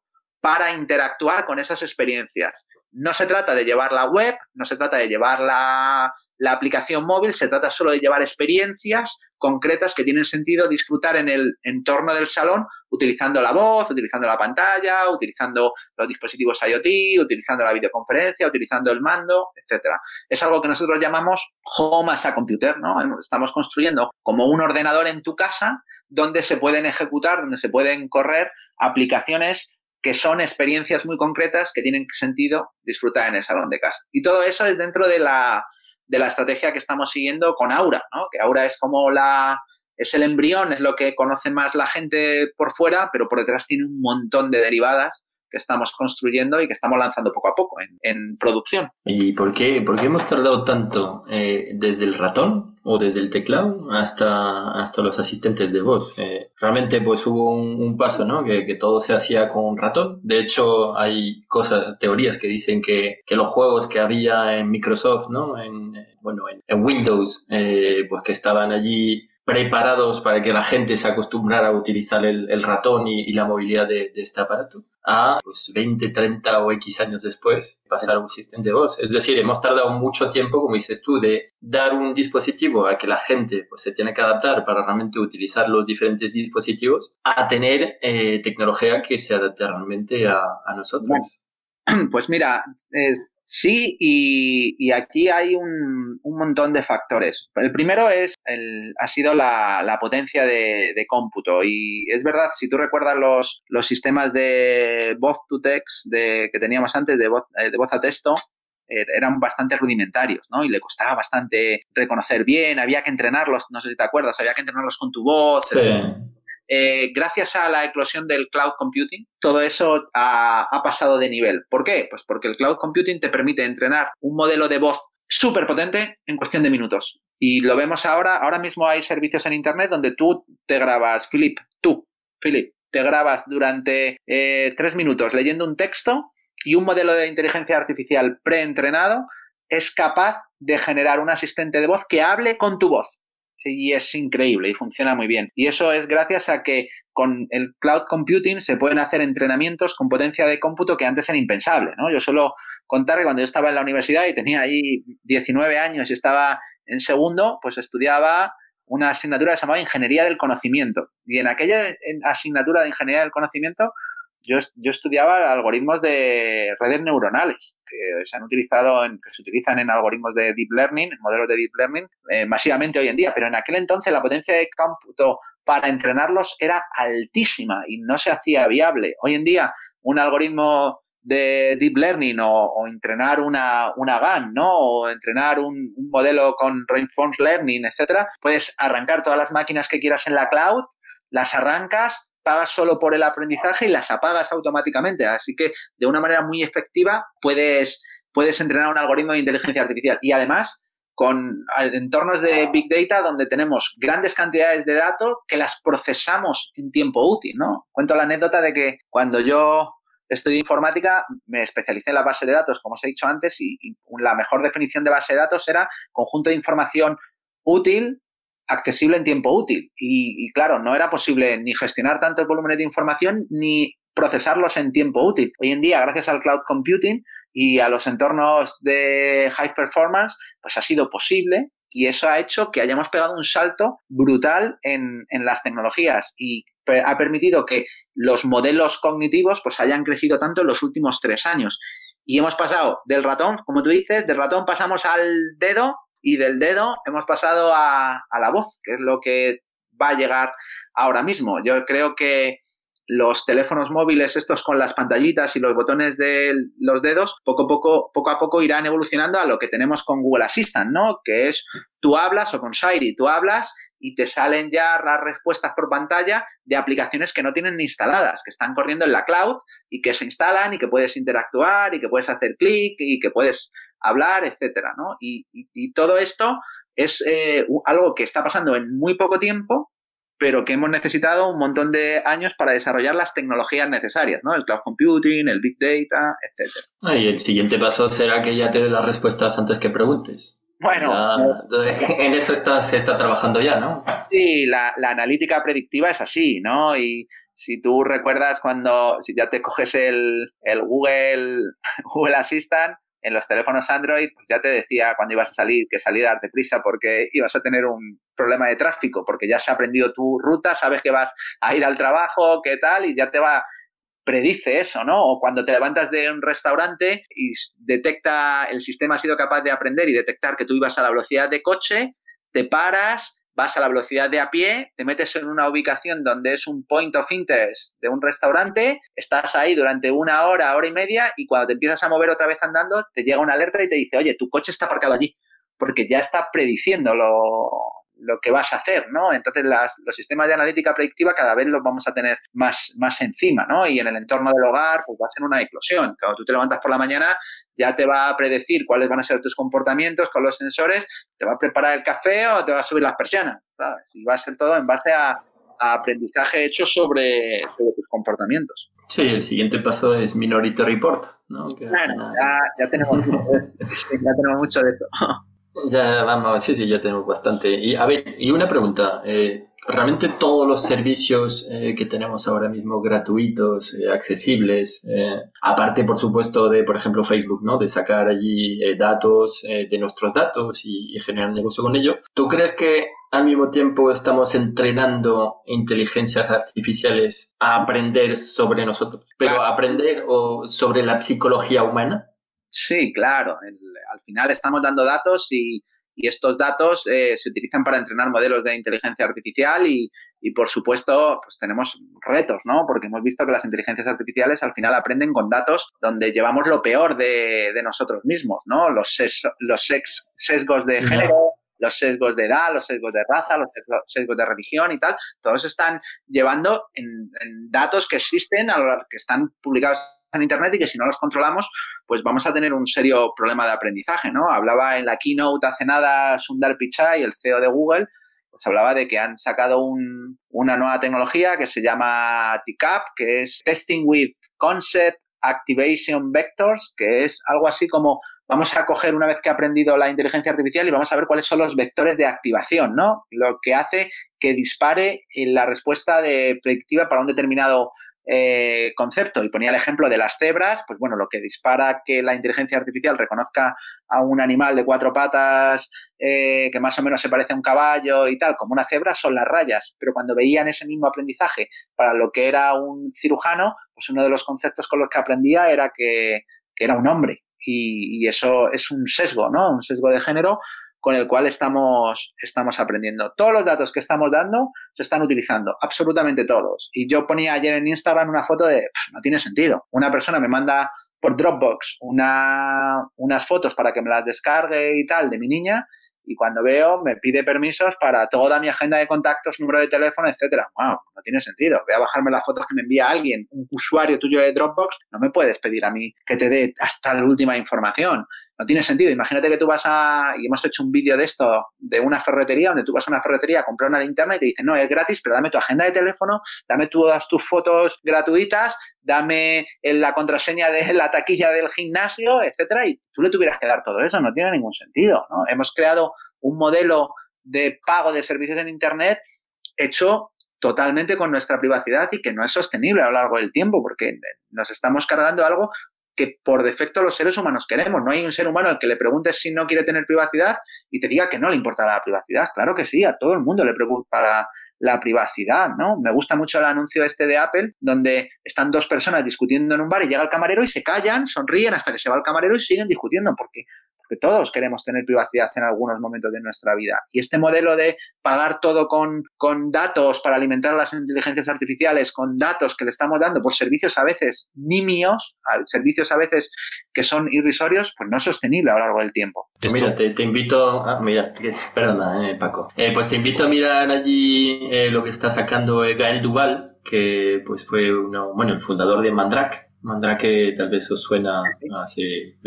para interactuar con esas experiencias. No se trata de llevar la web, no se trata de llevar la aplicación móvil, se trata solo de llevar experiencias concretas que tienen sentido disfrutar en el entorno del salón, utilizando la voz, utilizando la pantalla, utilizando los dispositivos IoT, utilizando la videoconferencia, utilizando el mando, etcétera. Es algo que nosotros llamamos Home as a Computer, ¿no? Estamos construyendo como un ordenador en tu casa donde se pueden ejecutar, donde se pueden correr aplicaciones que son experiencias muy concretas que tienen sentido disfrutar en el salón de casa. Y todo eso es dentro de la estrategia que estamos siguiendo con Aura, ¿no? Que Aura es como es el embrión, es lo que conoce más la gente por fuera, pero por detrás tiene un montón de derivadas que estamos construyendo y que estamos lanzando poco a poco en producción. ¿Y por qué hemos tardado tanto desde el ratón o desde el teclado hasta los asistentes de voz? Realmente pues hubo un paso, ¿no? Que todo se hacía con un ratón. De hecho, hay teorías que dicen que los juegos que había en Microsoft, ¿no? En Windows, pues que estaban allí preparados para que la gente se acostumbrara a utilizar el ratón y la movilidad de este aparato, a pues 20, 30 o X años después pasar a un asistente de voz. Es decir, hemos tardado mucho tiempo, como dices tú, de dar un dispositivo a que la gente pues, se tiene que adaptar para realmente utilizar los diferentes dispositivos, a tener tecnología que se adapte realmente a nosotros. Bueno, Pues mira, sí, y aquí hay un montón de factores. El primero ha sido la potencia de cómputo. Y es verdad, si tú recuerdas los sistemas de voz to text que teníamos antes, de voz a texto, eran bastante rudimentarios, ¿no? Y le costaba bastante reconocer bien, había que entrenarlos, no sé si te acuerdas, había que entrenarlos con tu voz. Sí. Gracias a la eclosión del cloud computing, todo eso ha pasado de nivel. ¿Por qué? Pues porque el cloud computing te permite entrenar un modelo de voz súper potente en cuestión de minutos. Y lo vemos ahora mismo hay servicios en Internet donde tú te grabas, Philip, te grabas durante 3 minutos leyendo un texto y un modelo de inteligencia artificial preentrenado es capaz de generar un asistente de voz que hable con tu voz. Y es increíble y funciona muy bien. Y eso es gracias a que con el cloud computing se pueden hacer entrenamientos con potencia de cómputo que antes era impensable, ¿no? Yo suelo contar que cuando yo estaba en la universidad y tenía ahí 19 años y estaba en segundo, pues estudiaba una asignatura que se llamaba Ingeniería del Conocimiento. Y en aquella asignatura de Ingeniería del Conocimiento yo estudiaba algoritmos de redes neuronales que se utilizan en algoritmos de deep learning, en modelos de deep learning, masivamente hoy en día. Pero en aquel entonces la potencia de cómputo para entrenarlos era altísima y no se hacía viable. Hoy en día un algoritmo de deep learning o entrenar una GAN, ¿no? O entrenar un modelo con reinforcement learning, etcétera, puedes arrancar todas las máquinas que quieras en la cloud, las arrancas, pagas solo por el aprendizaje y las apagas automáticamente. Así que de una manera muy efectiva puedes entrenar un algoritmo de inteligencia artificial. Y además con entornos de Big Data donde tenemos grandes cantidades de datos que las procesamos en tiempo útil, ¿no? Cuento la anécdota de que cuando yo estudié informática me especialicé en la base de datos, como os he dicho antes, y la mejor definición de base de datos era conjunto de información útil, accesible en tiempo útil. Y claro, no era posible ni gestionar tantos volúmenes de información ni procesarlos en tiempo útil. Hoy en día, gracias al cloud computing y a los entornos de high performance, pues ha sido posible y eso ha hecho que hayamos pegado un salto brutal en las tecnologías y ha permitido que los modelos cognitivos pues hayan crecido tanto en los últimos 3 años. Y hemos pasado del ratón, como tú dices, del ratón pasamos al dedo y del dedo hemos pasado a la voz, que es lo que va a llegar ahora mismo. Yo creo que los teléfonos móviles estos con las pantallitas y los botones de los dedos poco a poco irán evolucionando a lo que tenemos con Google Assistant, ¿no? Que es tú hablas, o con Siri, tú hablas y te salen ya las respuestas por pantalla de aplicaciones que no tienen ni instaladas, que están corriendo en la cloud y que se instalan y que puedes interactuar y que puedes hacer clic y que puedes hablar, etcétera, ¿no? Y todo esto es algo que está pasando en muy poco tiempo, pero que hemos necesitado un montón de años para desarrollar las tecnologías necesarias, ¿no? El cloud computing, el big data, etcétera. Y el siguiente paso será que ya te dé las respuestas antes que preguntes. Bueno, en eso se está trabajando ya, ¿no? Sí, la analítica predictiva es así, ¿no? Y si tú recuerdas si ya te coges el Google Assistant en los teléfonos Android, pues ya te decía cuando ibas a salir que salieras deprisa porque ibas a tener un problema de tráfico, porque ya se ha aprendido tu ruta, sabes que vas a ir al trabajo, qué tal, y ya predice eso, ¿no? O cuando te levantas de un restaurante y el sistema ha sido capaz de aprender y detectar que tú ibas a la velocidad de coche, te paras, vas a la velocidad de a pie, te metes en una ubicación donde es un point of interest de un restaurante, estás ahí durante 1 hora, hora y media, y cuando te empiezas a mover otra vez andando, te llega una alerta y te dice, oye, tu coche está aparcado allí, porque ya está prediciendo lo que vas a hacer, ¿no? Entonces los sistemas de analítica predictiva cada vez los vamos a tener más encima, ¿no? Y en el entorno del hogar pues va a ser una eclosión. Cuando tú te levantas por la mañana ya te va a predecir cuáles van a ser tus comportamientos con los sensores, te va a preparar el café o te va a subir las persianas, ¿sabes? Y va a ser todo en base a aprendizaje hecho sobre tus comportamientos. Sí, el siguiente paso es Minority Report, ¿no? Bueno, ya tenemos mucho de eso. Ya vamos, sí, ya tenemos bastante. Y a ver, y una pregunta, realmente todos los servicios que tenemos ahora mismo gratuitos, accesibles, aparte, por supuesto, de, por ejemplo, Facebook, ¿no? De sacar allí datos de nuestros datos y generar negocio con ello. ¿Tú crees que al mismo tiempo estamos entrenando inteligencias artificiales a aprender sobre nosotros? Pero aprender sobre la psicología humana. Sí, claro. Al final estamos dando datos y estos datos se utilizan para entrenar modelos de inteligencia artificial y por supuesto, pues tenemos retos, ¿no? Porque hemos visto que las inteligencias artificiales al final aprenden con datos donde llevamos lo peor de nosotros mismos, ¿no? Los sesgos de género, los sesgos de edad, los sesgos de raza, los sesgos de religión y tal. Todos están llevando en datos que existen, que están publicados en Internet y que si no los controlamos, pues vamos a tener un serio problema de aprendizaje, ¿no? Hablaba en la keynote hace nada Sundar Pichai, el CEO de Google, pues hablaba de que han sacado una nueva tecnología que se llama TCAP, que es Testing with Concept Activation Vectors, que es algo así como vamos a coger una vez que ha aprendido la inteligencia artificial y vamos a ver cuáles son los vectores de activación, ¿no? Lo que hace que dispare la respuesta predictiva para un determinado concepto. Y ponía el ejemplo de las cebras, pues bueno, lo que dispara que la inteligencia artificial reconozca a un animal de 4 patas que más o menos se parece a un caballo y tal, como una cebra, son las rayas. Pero cuando veían ese mismo aprendizaje para lo que era un cirujano, pues uno de los conceptos con los que aprendía era que era un hombre. Y eso es un sesgo, ¿no? Un sesgo de género con el cual estamos aprendiendo. Todos los datos que estamos dando se están utilizando, absolutamente todos. Y yo ponía ayer en Instagram una foto de, no tiene sentido. Una persona me manda por Dropbox unas fotos para que me las descargue y tal de mi niña, y cuando veo me pide permisos para toda mi agenda de contactos, número de teléfono, etcétera. Wow, no tiene sentido. Voy a bajarme las fotos que me envía alguien, un usuario tuyo de Dropbox. No me puedes pedir a mí que te dé hasta la última información. No tiene sentido. Imagínate que tú vas y hemos hecho un vídeo de esto, de una ferretería, donde tú vas a una ferretería a comprar una linterna y te dicen, no, es gratis, pero dame tu agenda de teléfono, dame todas tus fotos gratuitas, dame la contraseña de la taquilla del gimnasio, etcétera, y tú le tuvieras que dar todo eso. No tiene ningún sentido, ¿no? Hemos creado un modelo de pago de servicios en Internet hecho totalmente con nuestra privacidad y que no es sostenible a lo largo del tiempo, porque nos estamos cargando algo que por defecto los seres humanos queremos. No hay un ser humano al que le preguntes si no quiere tener privacidad y te diga que no le importa la privacidad. Claro que sí, a todo el mundo le preocupa la privacidad, ¿no? Me gusta mucho el anuncio de Apple, donde están dos personas discutiendo en un bar y llega el camarero y se callan, sonríen hasta que se va el camarero y siguen discutiendo, porque todos queremos tener privacidad en algunos momentos de nuestra vida. Y este modelo de pagar todo con datos para alimentar a las inteligencias artificiales, con datos que le estamos dando por servicios a veces nimios, servicios a veces que son irrisorios, pues no es sostenible a lo largo del tiempo. Mira, te invito a... Mira, perdona, Paco. Pues te invito a mirar allí lo que está sacando Gael Duval, que pues fue el fundador de Mandrake. Mandrake tal vez os suena hace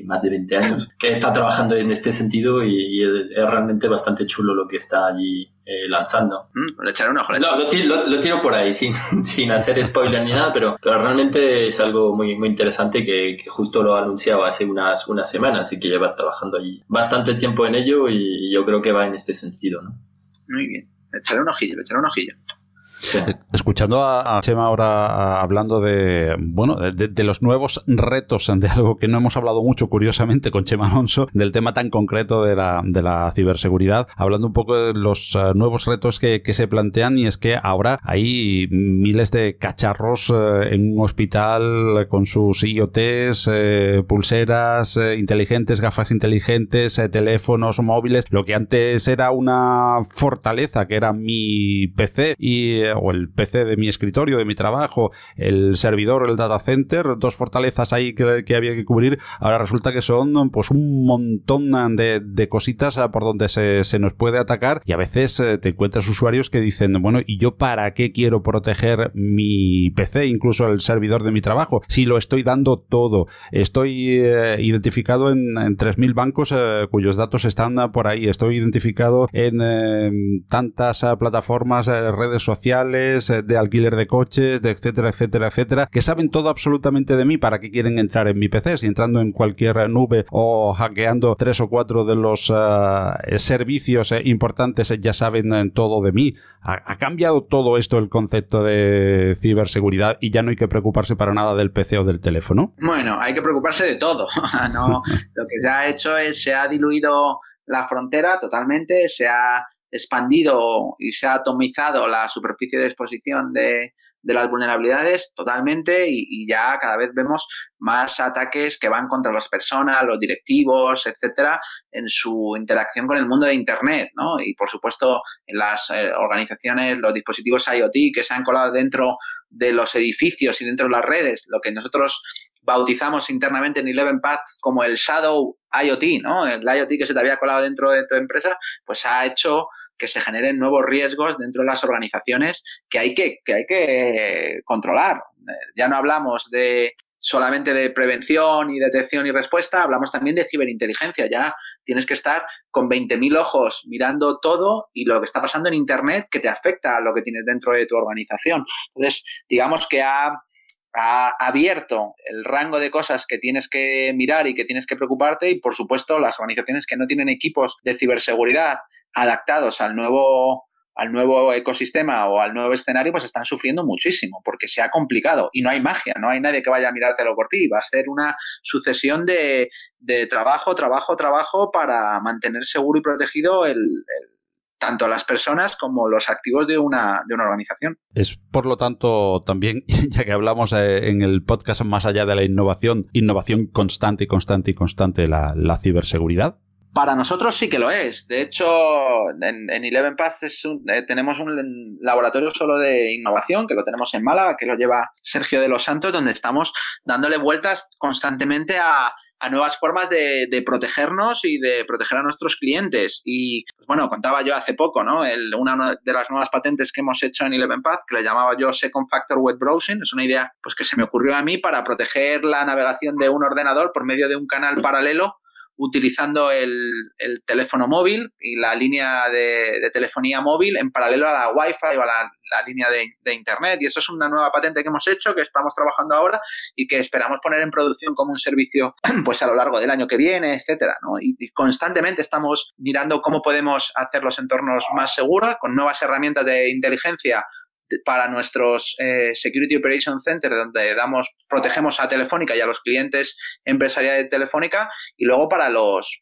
más de 20 años, que está trabajando en este sentido y es realmente bastante chulo lo que está allí lanzando. Le echaré un ojo. No, lo tiro por ahí sin hacer spoiler ni nada, pero realmente es algo muy, muy interesante que justo lo ha anunciado hace unas semanas y que lleva trabajando allí bastante tiempo en ello y yo creo que va en este sentido, ¿no? Muy bien, le echaré un ojillo. Sí. Escuchando a Chema ahora hablando de los nuevos retos, de algo que no hemos hablado mucho, curiosamente, con Chema Alonso, del tema tan concreto de la ciberseguridad, hablando un poco de los nuevos retos que se plantean, y es que ahora hay miles de cacharros en un hospital con sus IoTs, pulseras inteligentes, gafas inteligentes, teléfonos móviles. Lo que antes era una fortaleza, que era mi PC o el PC de mi escritorio, de mi trabajo, el servidor, el data center, dos fortalezas ahí que había que cubrir, ahora resulta que son pues un montón de cositas por donde se nos puede atacar, y a veces te encuentras usuarios que dicen, bueno, ¿y yo para qué quiero proteger mi PC, incluso el servidor de mi trabajo, si lo estoy dando todo? Estoy identificado en 3.000 bancos cuyos datos están por ahí, estoy identificado en tantas plataformas, redes sociales, sociales, de alquiler de coches, de etcétera, etcétera, etcétera, que saben todo absolutamente de mí para que quieren entrar en mi PC. Si entrando en cualquier nube o hackeando 3 o 4 de los servicios importantes ya saben todo de mí. ¿Ha cambiado todo esto el concepto de ciberseguridad y ya no hay que preocuparse para nada del PC o del teléfono? Bueno, hay que preocuparse de todo. No, lo que se ha hecho es, se ha diluido la frontera totalmente, se ha expandido y se ha atomizado la superficie de exposición de las vulnerabilidades totalmente y ya cada vez vemos más ataques que van contra las personas, los directivos, etcétera, en su interacción con el mundo de Internet, ¿no? Y, por supuesto, en las organizaciones, los dispositivos IoT que se han colado dentro de los edificios y dentro de las redes, lo que nosotros bautizamos internamente en 11paths como el Shadow IoT, ¿no? El IoT que se te había colado dentro de tu empresa, pues ha hecho que se generen nuevos riesgos dentro de las organizaciones que hay que controlar. Ya no hablamos solamente de prevención y detección y respuesta, hablamos también de ciberinteligencia. Ya tienes que estar con 20.000 ojos mirando todo y lo que está pasando en Internet que te afecta a lo que tienes dentro de tu organización. Entonces, digamos que ha abierto el rango de cosas que tienes que mirar y que tienes que preocuparte y, por supuesto, las organizaciones que no tienen equipos de ciberseguridad adaptados al nuevo ecosistema o al nuevo escenario, pues están sufriendo muchísimo porque se ha complicado y no hay magia, no hay nadie que vaya a mirártelo por ti. Va a ser una sucesión de trabajo para mantener seguro y protegido tanto a las personas como los activos de una organización. Es, por lo tanto, también, ya que hablamos en el podcast más allá de la innovación constante la ciberseguridad. Para nosotros sí que lo es. De hecho, en 11paths tenemos un laboratorio solo de innovación, que lo tenemos en Málaga, que lo lleva Sergio de los Santos, donde estamos dándole vueltas constantemente a nuevas formas de protegernos y de proteger a nuestros clientes. Y, pues bueno, contaba yo hace poco, ¿no? Una de las nuevas patentes que hemos hecho en 11paths, que le llamaba yo Second Factor Web Browsing, es una idea pues que se me ocurrió a mí para proteger la navegación de un ordenador por medio de un canal paralelo utilizando el teléfono móvil y la línea de telefonía móvil en paralelo a la Wi-Fi o a la línea de Internet. Y eso es una nueva patente que hemos hecho, que estamos trabajando ahora y que esperamos poner en producción como un servicio pues a lo largo del año que viene, etcétera, ¿no? Y constantemente estamos mirando cómo podemos hacer los entornos más seguros con nuevas herramientas de inteligencia para nuestros Security Operation Center, donde protegemos a Telefónica y a los clientes empresariales de Telefónica, y luego para los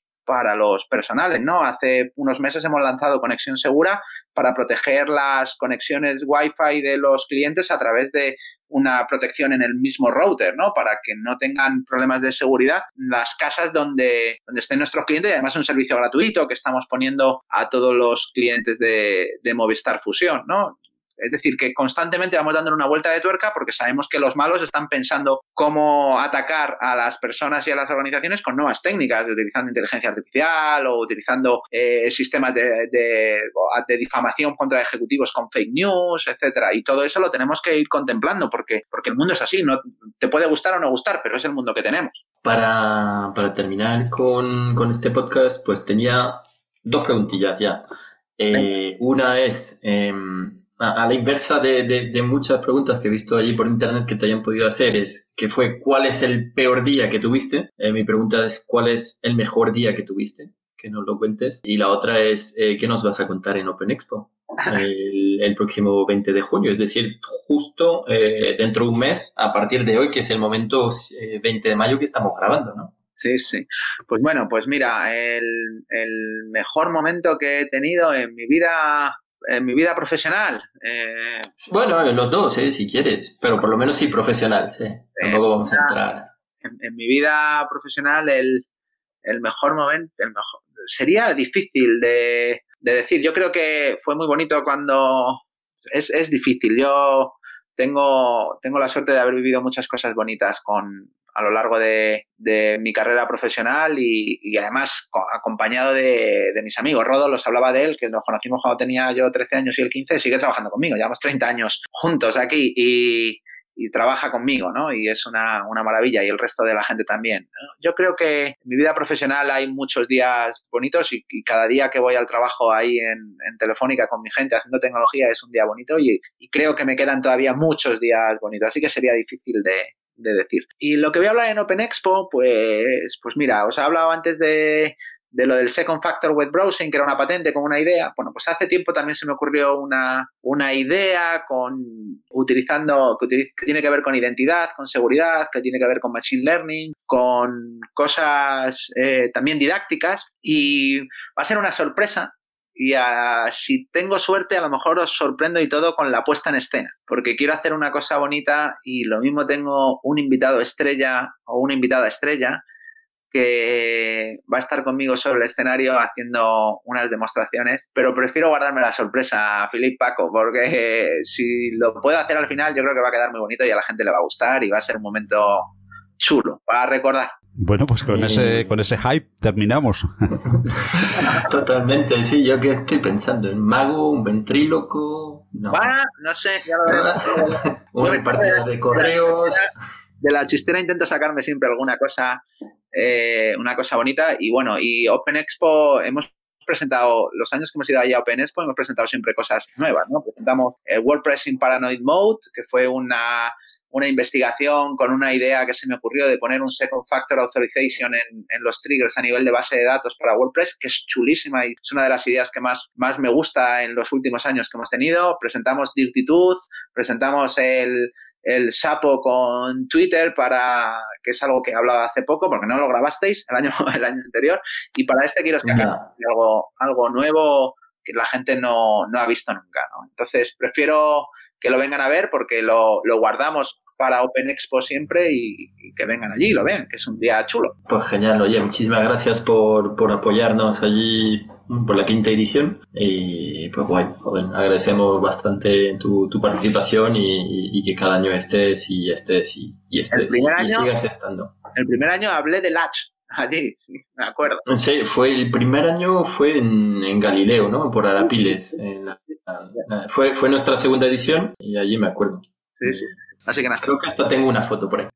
personales, ¿no? Hace unos meses hemos lanzado Conexión Segura para proteger las conexiones Wi-Fi de los clientes a través de una protección en el mismo router, ¿no? Para que no tengan problemas de seguridad en las casas donde estén nuestros clientes, y además un servicio gratuito que estamos poniendo a todos los clientes de Movistar Fusión, ¿no? Es decir, que constantemente vamos dándole una vuelta de tuerca porque sabemos que los malos están pensando cómo atacar a las personas y a las organizaciones con nuevas técnicas, utilizando inteligencia artificial o utilizando sistemas de difamación contra ejecutivos con fake news, etcétera. Y todo eso lo tenemos que ir contemplando porque el mundo es así. No te puede gustar o no gustar, pero es el mundo que tenemos. Para terminar con este podcast, pues tenía 2 preguntillas ya. Una es... a la inversa de muchas preguntas que he visto allí por internet que te hayan podido hacer, ¿cuál es el peor día que tuviste? Mi pregunta es, ¿cuál es el mejor día que tuviste? Que nos lo cuentes. Y la otra es, ¿qué nos vas a contar en Open Expo el próximo 20 de junio? Es decir, justo dentro de un mes, a partir de hoy, que es el momento 20 de mayo que estamos grabando, ¿no? Sí, sí. Pues bueno, pues mira, el mejor momento que he tenido en mi vida profesional. Bueno, los dos, si quieres, pero por lo menos sí profesional, sí. Tampoco vamos a entrar. En mi vida profesional el mejor momento, sería difícil de decir. Yo creo que fue muy bonito cuando... Es difícil. Yo tengo la suerte de haber vivido muchas cosas bonitas a lo largo de mi carrera profesional y además acompañado de mis amigos. Rodo, los hablaba de él, que nos conocimos cuando tenía yo 13 años y él 15, sigue trabajando conmigo. Llevamos 30 años juntos aquí y y trabaja conmigo, ¿no? Y es una maravilla, y el resto de la gente también, ¿no? Yo creo que en mi vida profesional hay muchos días bonitos y cada día que voy al trabajo ahí en Telefónica con mi gente haciendo tecnología es un día bonito y creo que me quedan todavía muchos días bonitos, así que sería difícil de decir. Y lo que voy a hablar en Open Expo, pues mira, os he hablado antes de lo del Second Factor Web Browsing, que era una patente con una idea. Bueno, pues hace tiempo también se me ocurrió una idea que tiene que ver con identidad, con seguridad, que tiene que ver con Machine Learning, con cosas también didácticas, y va a ser una sorpresa. Y si tengo suerte, a lo mejor os sorprendo y todo con la puesta en escena, porque quiero hacer una cosa bonita y lo mismo tengo un invitado estrella o una invitada estrella que va a estar conmigo sobre el escenario haciendo unas demostraciones, pero prefiero guardarme la sorpresa, Philip, Paco, porque si lo puedo hacer al final yo creo que va a quedar muy bonito y a la gente le va a gustar y va a ser un momento chulo para recordar. Bueno, pues con ese hype terminamos. Totalmente, sí. Yo que estoy pensando en mago, un ventríloco. No, no sé, ya lo veremos. Un repartidor de correos. De la chistera intento sacarme siempre alguna cosa, una cosa bonita. Y bueno, y Open Expo hemos presentado, los años que hemos ido allá a Open Expo, hemos presentado siempre cosas nuevas, ¿no? Presentamos el WordPress in Paranoid Mode, que fue una investigación con una idea que se me ocurrió de poner un Second Factor Authorization en los triggers a nivel de base de datos para WordPress, que es chulísima y es una de las ideas que más me gusta en los últimos años que hemos tenido. Presentamos Dirty Tooth, presentamos el sapo con Twitter, que es algo que hablaba hace poco porque no lo grabasteis el año anterior, y para quiero sacar algo nuevo que la gente no ha visto nunca, ¿no? Entonces prefiero que lo vengan a ver porque lo guardamos para Open Expo siempre y que vengan allí y lo vean, que es un día chulo. Pues genial, oye, muchísimas gracias por apoyarnos allí por la 5ª edición y pues guay, joder, agradecemos bastante tu participación y que cada año estés y sigas estando. El primer año hablé de Latch allí, sí, me acuerdo. Sí, el primer año fue en Galileo, ¿no? Por Arapiles. Fue nuestra 2ª edición y allí me acuerdo. Sí. Así que nada. Creo que hasta tengo una foto por ahí.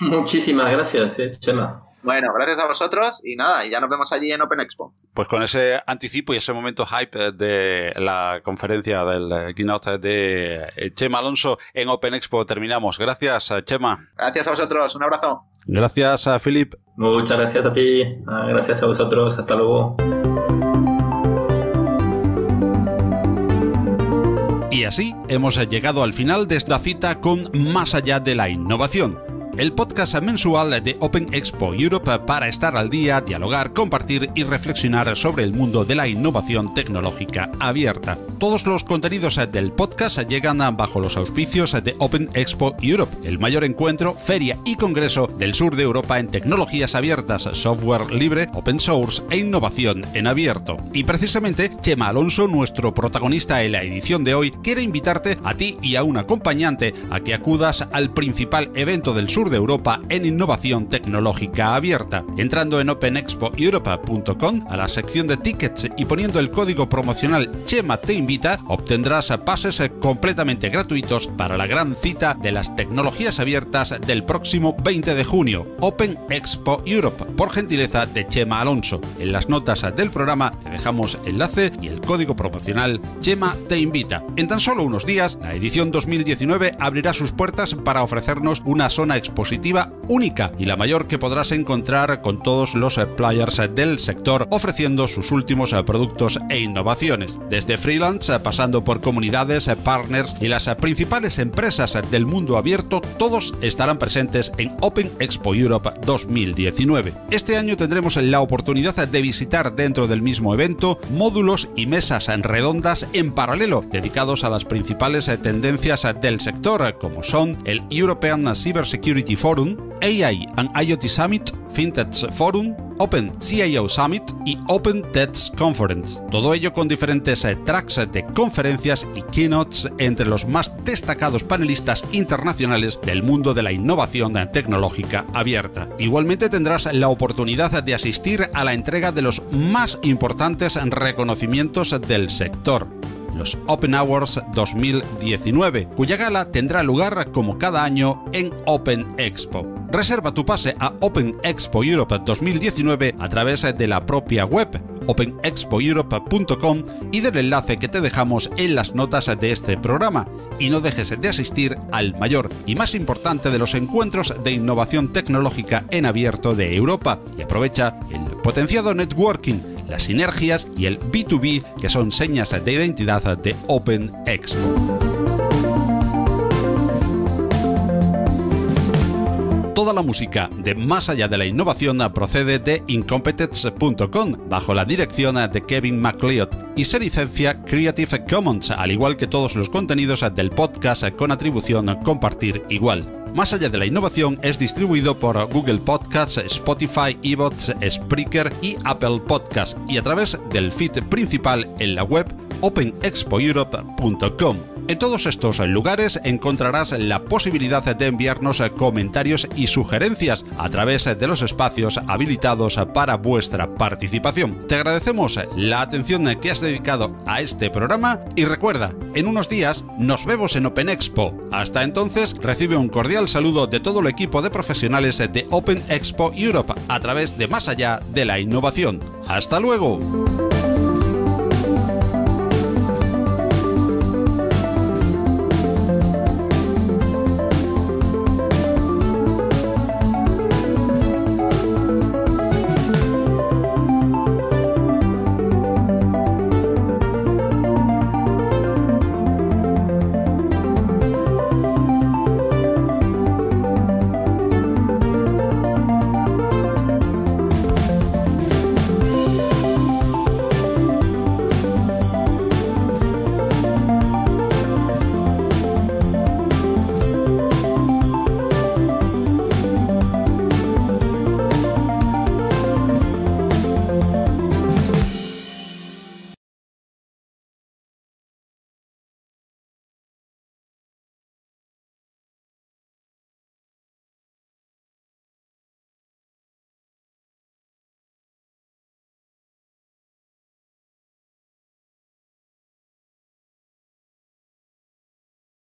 Muchísimas gracias, Chema. Bueno, gracias a vosotros y nada, y ya nos vemos allí en Open Expo. Pues con ese anticipo y ese momento hype de la conferencia del keynote de Chema Alonso en Open Expo terminamos. Gracias, Chema. Gracias a vosotros, un abrazo. Gracias a Philip. Muchas gracias a ti, gracias a vosotros, hasta luego. Y así hemos llegado al final de esta cita con Más allá de la innovación, el podcast mensual de Open Expo Europe para estar al día, dialogar, compartir y reflexionar sobre el mundo de la innovación tecnológica abierta. Todos los contenidos del podcast llegan bajo los auspicios de Open Expo Europe, el mayor encuentro, feria y congreso del sur de Europa en tecnologías abiertas, software libre, open source e innovación en abierto. Y precisamente Chema Alonso, nuestro protagonista en la edición de hoy, quiere invitarte a ti y a un acompañante a que acudas al principal evento del sur de Europa en innovación tecnológica abierta. Entrando en openexpoeuropa.com a la sección de tickets y poniendo el código promocional Chema te invita, obtendrás pases completamente gratuitos para la gran cita de las tecnologías abiertas del próximo 20 de junio, Open Expo Europe, por gentileza de Chema Alonso. En las notas del programa te dejamos enlace y el código promocional Chema te invita. En tan solo unos días, la edición 2019 abrirá sus puertas para ofrecernos una zona expositiva única y la mayor que podrás encontrar con todos los players del sector ofreciendo sus últimos productos e innovaciones. Desde freelance, pasando por comunidades, partners y las principales empresas del mundo abierto, todos estarán presentes en Open Expo Europe 2019. Este año tendremos la oportunidad de visitar dentro del mismo evento módulos y mesas redondas en paralelo dedicados a las principales tendencias del sector, como son el European Cybersecurity Forum, AI and IoT Summit, FinTech Forum, Open CIO Summit y Open Techs Conference. Todo ello con diferentes tracks de conferencias y keynotes entre los más destacados panelistas internacionales del mundo de la innovación tecnológica abierta. Igualmente tendrás la oportunidad de asistir a la entrega de los más importantes reconocimientos del sector. los Open Awards 2019, cuya gala tendrá lugar como cada año en Open Expo. Reserva tu pase a Open Expo Europe 2019 a través de la propia web openexpoeurope.com y del enlace que te dejamos en las notas de este programa. Y no dejes de asistir al mayor y más importante de los encuentros de innovación tecnológica en abierto de Europa y aprovecha el potenciado networking, las sinergias y el B2B que son señas de identidad de Open Expo. Toda la música de Más allá de la innovación procede de Incompetence.com bajo la dirección de Kevin MacLeod y se licencia Creative Commons, al igual que todos los contenidos del podcast con atribución compartir igual. Más allá de la innovación es distribuido por Google Podcasts, Spotify, iVoox, Spreaker y Apple Podcasts y a través del feed principal en la web openexpoeurope.com. En todos estos lugares encontrarás la posibilidad de enviarnos comentarios y sugerencias a través de los espacios habilitados para vuestra participación. Te agradecemos la atención que has dedicado a este programa y recuerda, en unos días nos vemos en Open Expo. Hasta entonces, recibe un cordial saludo de todo el equipo de profesionales de Open Expo Europe a través de Más allá de la innovación. ¡Hasta luego!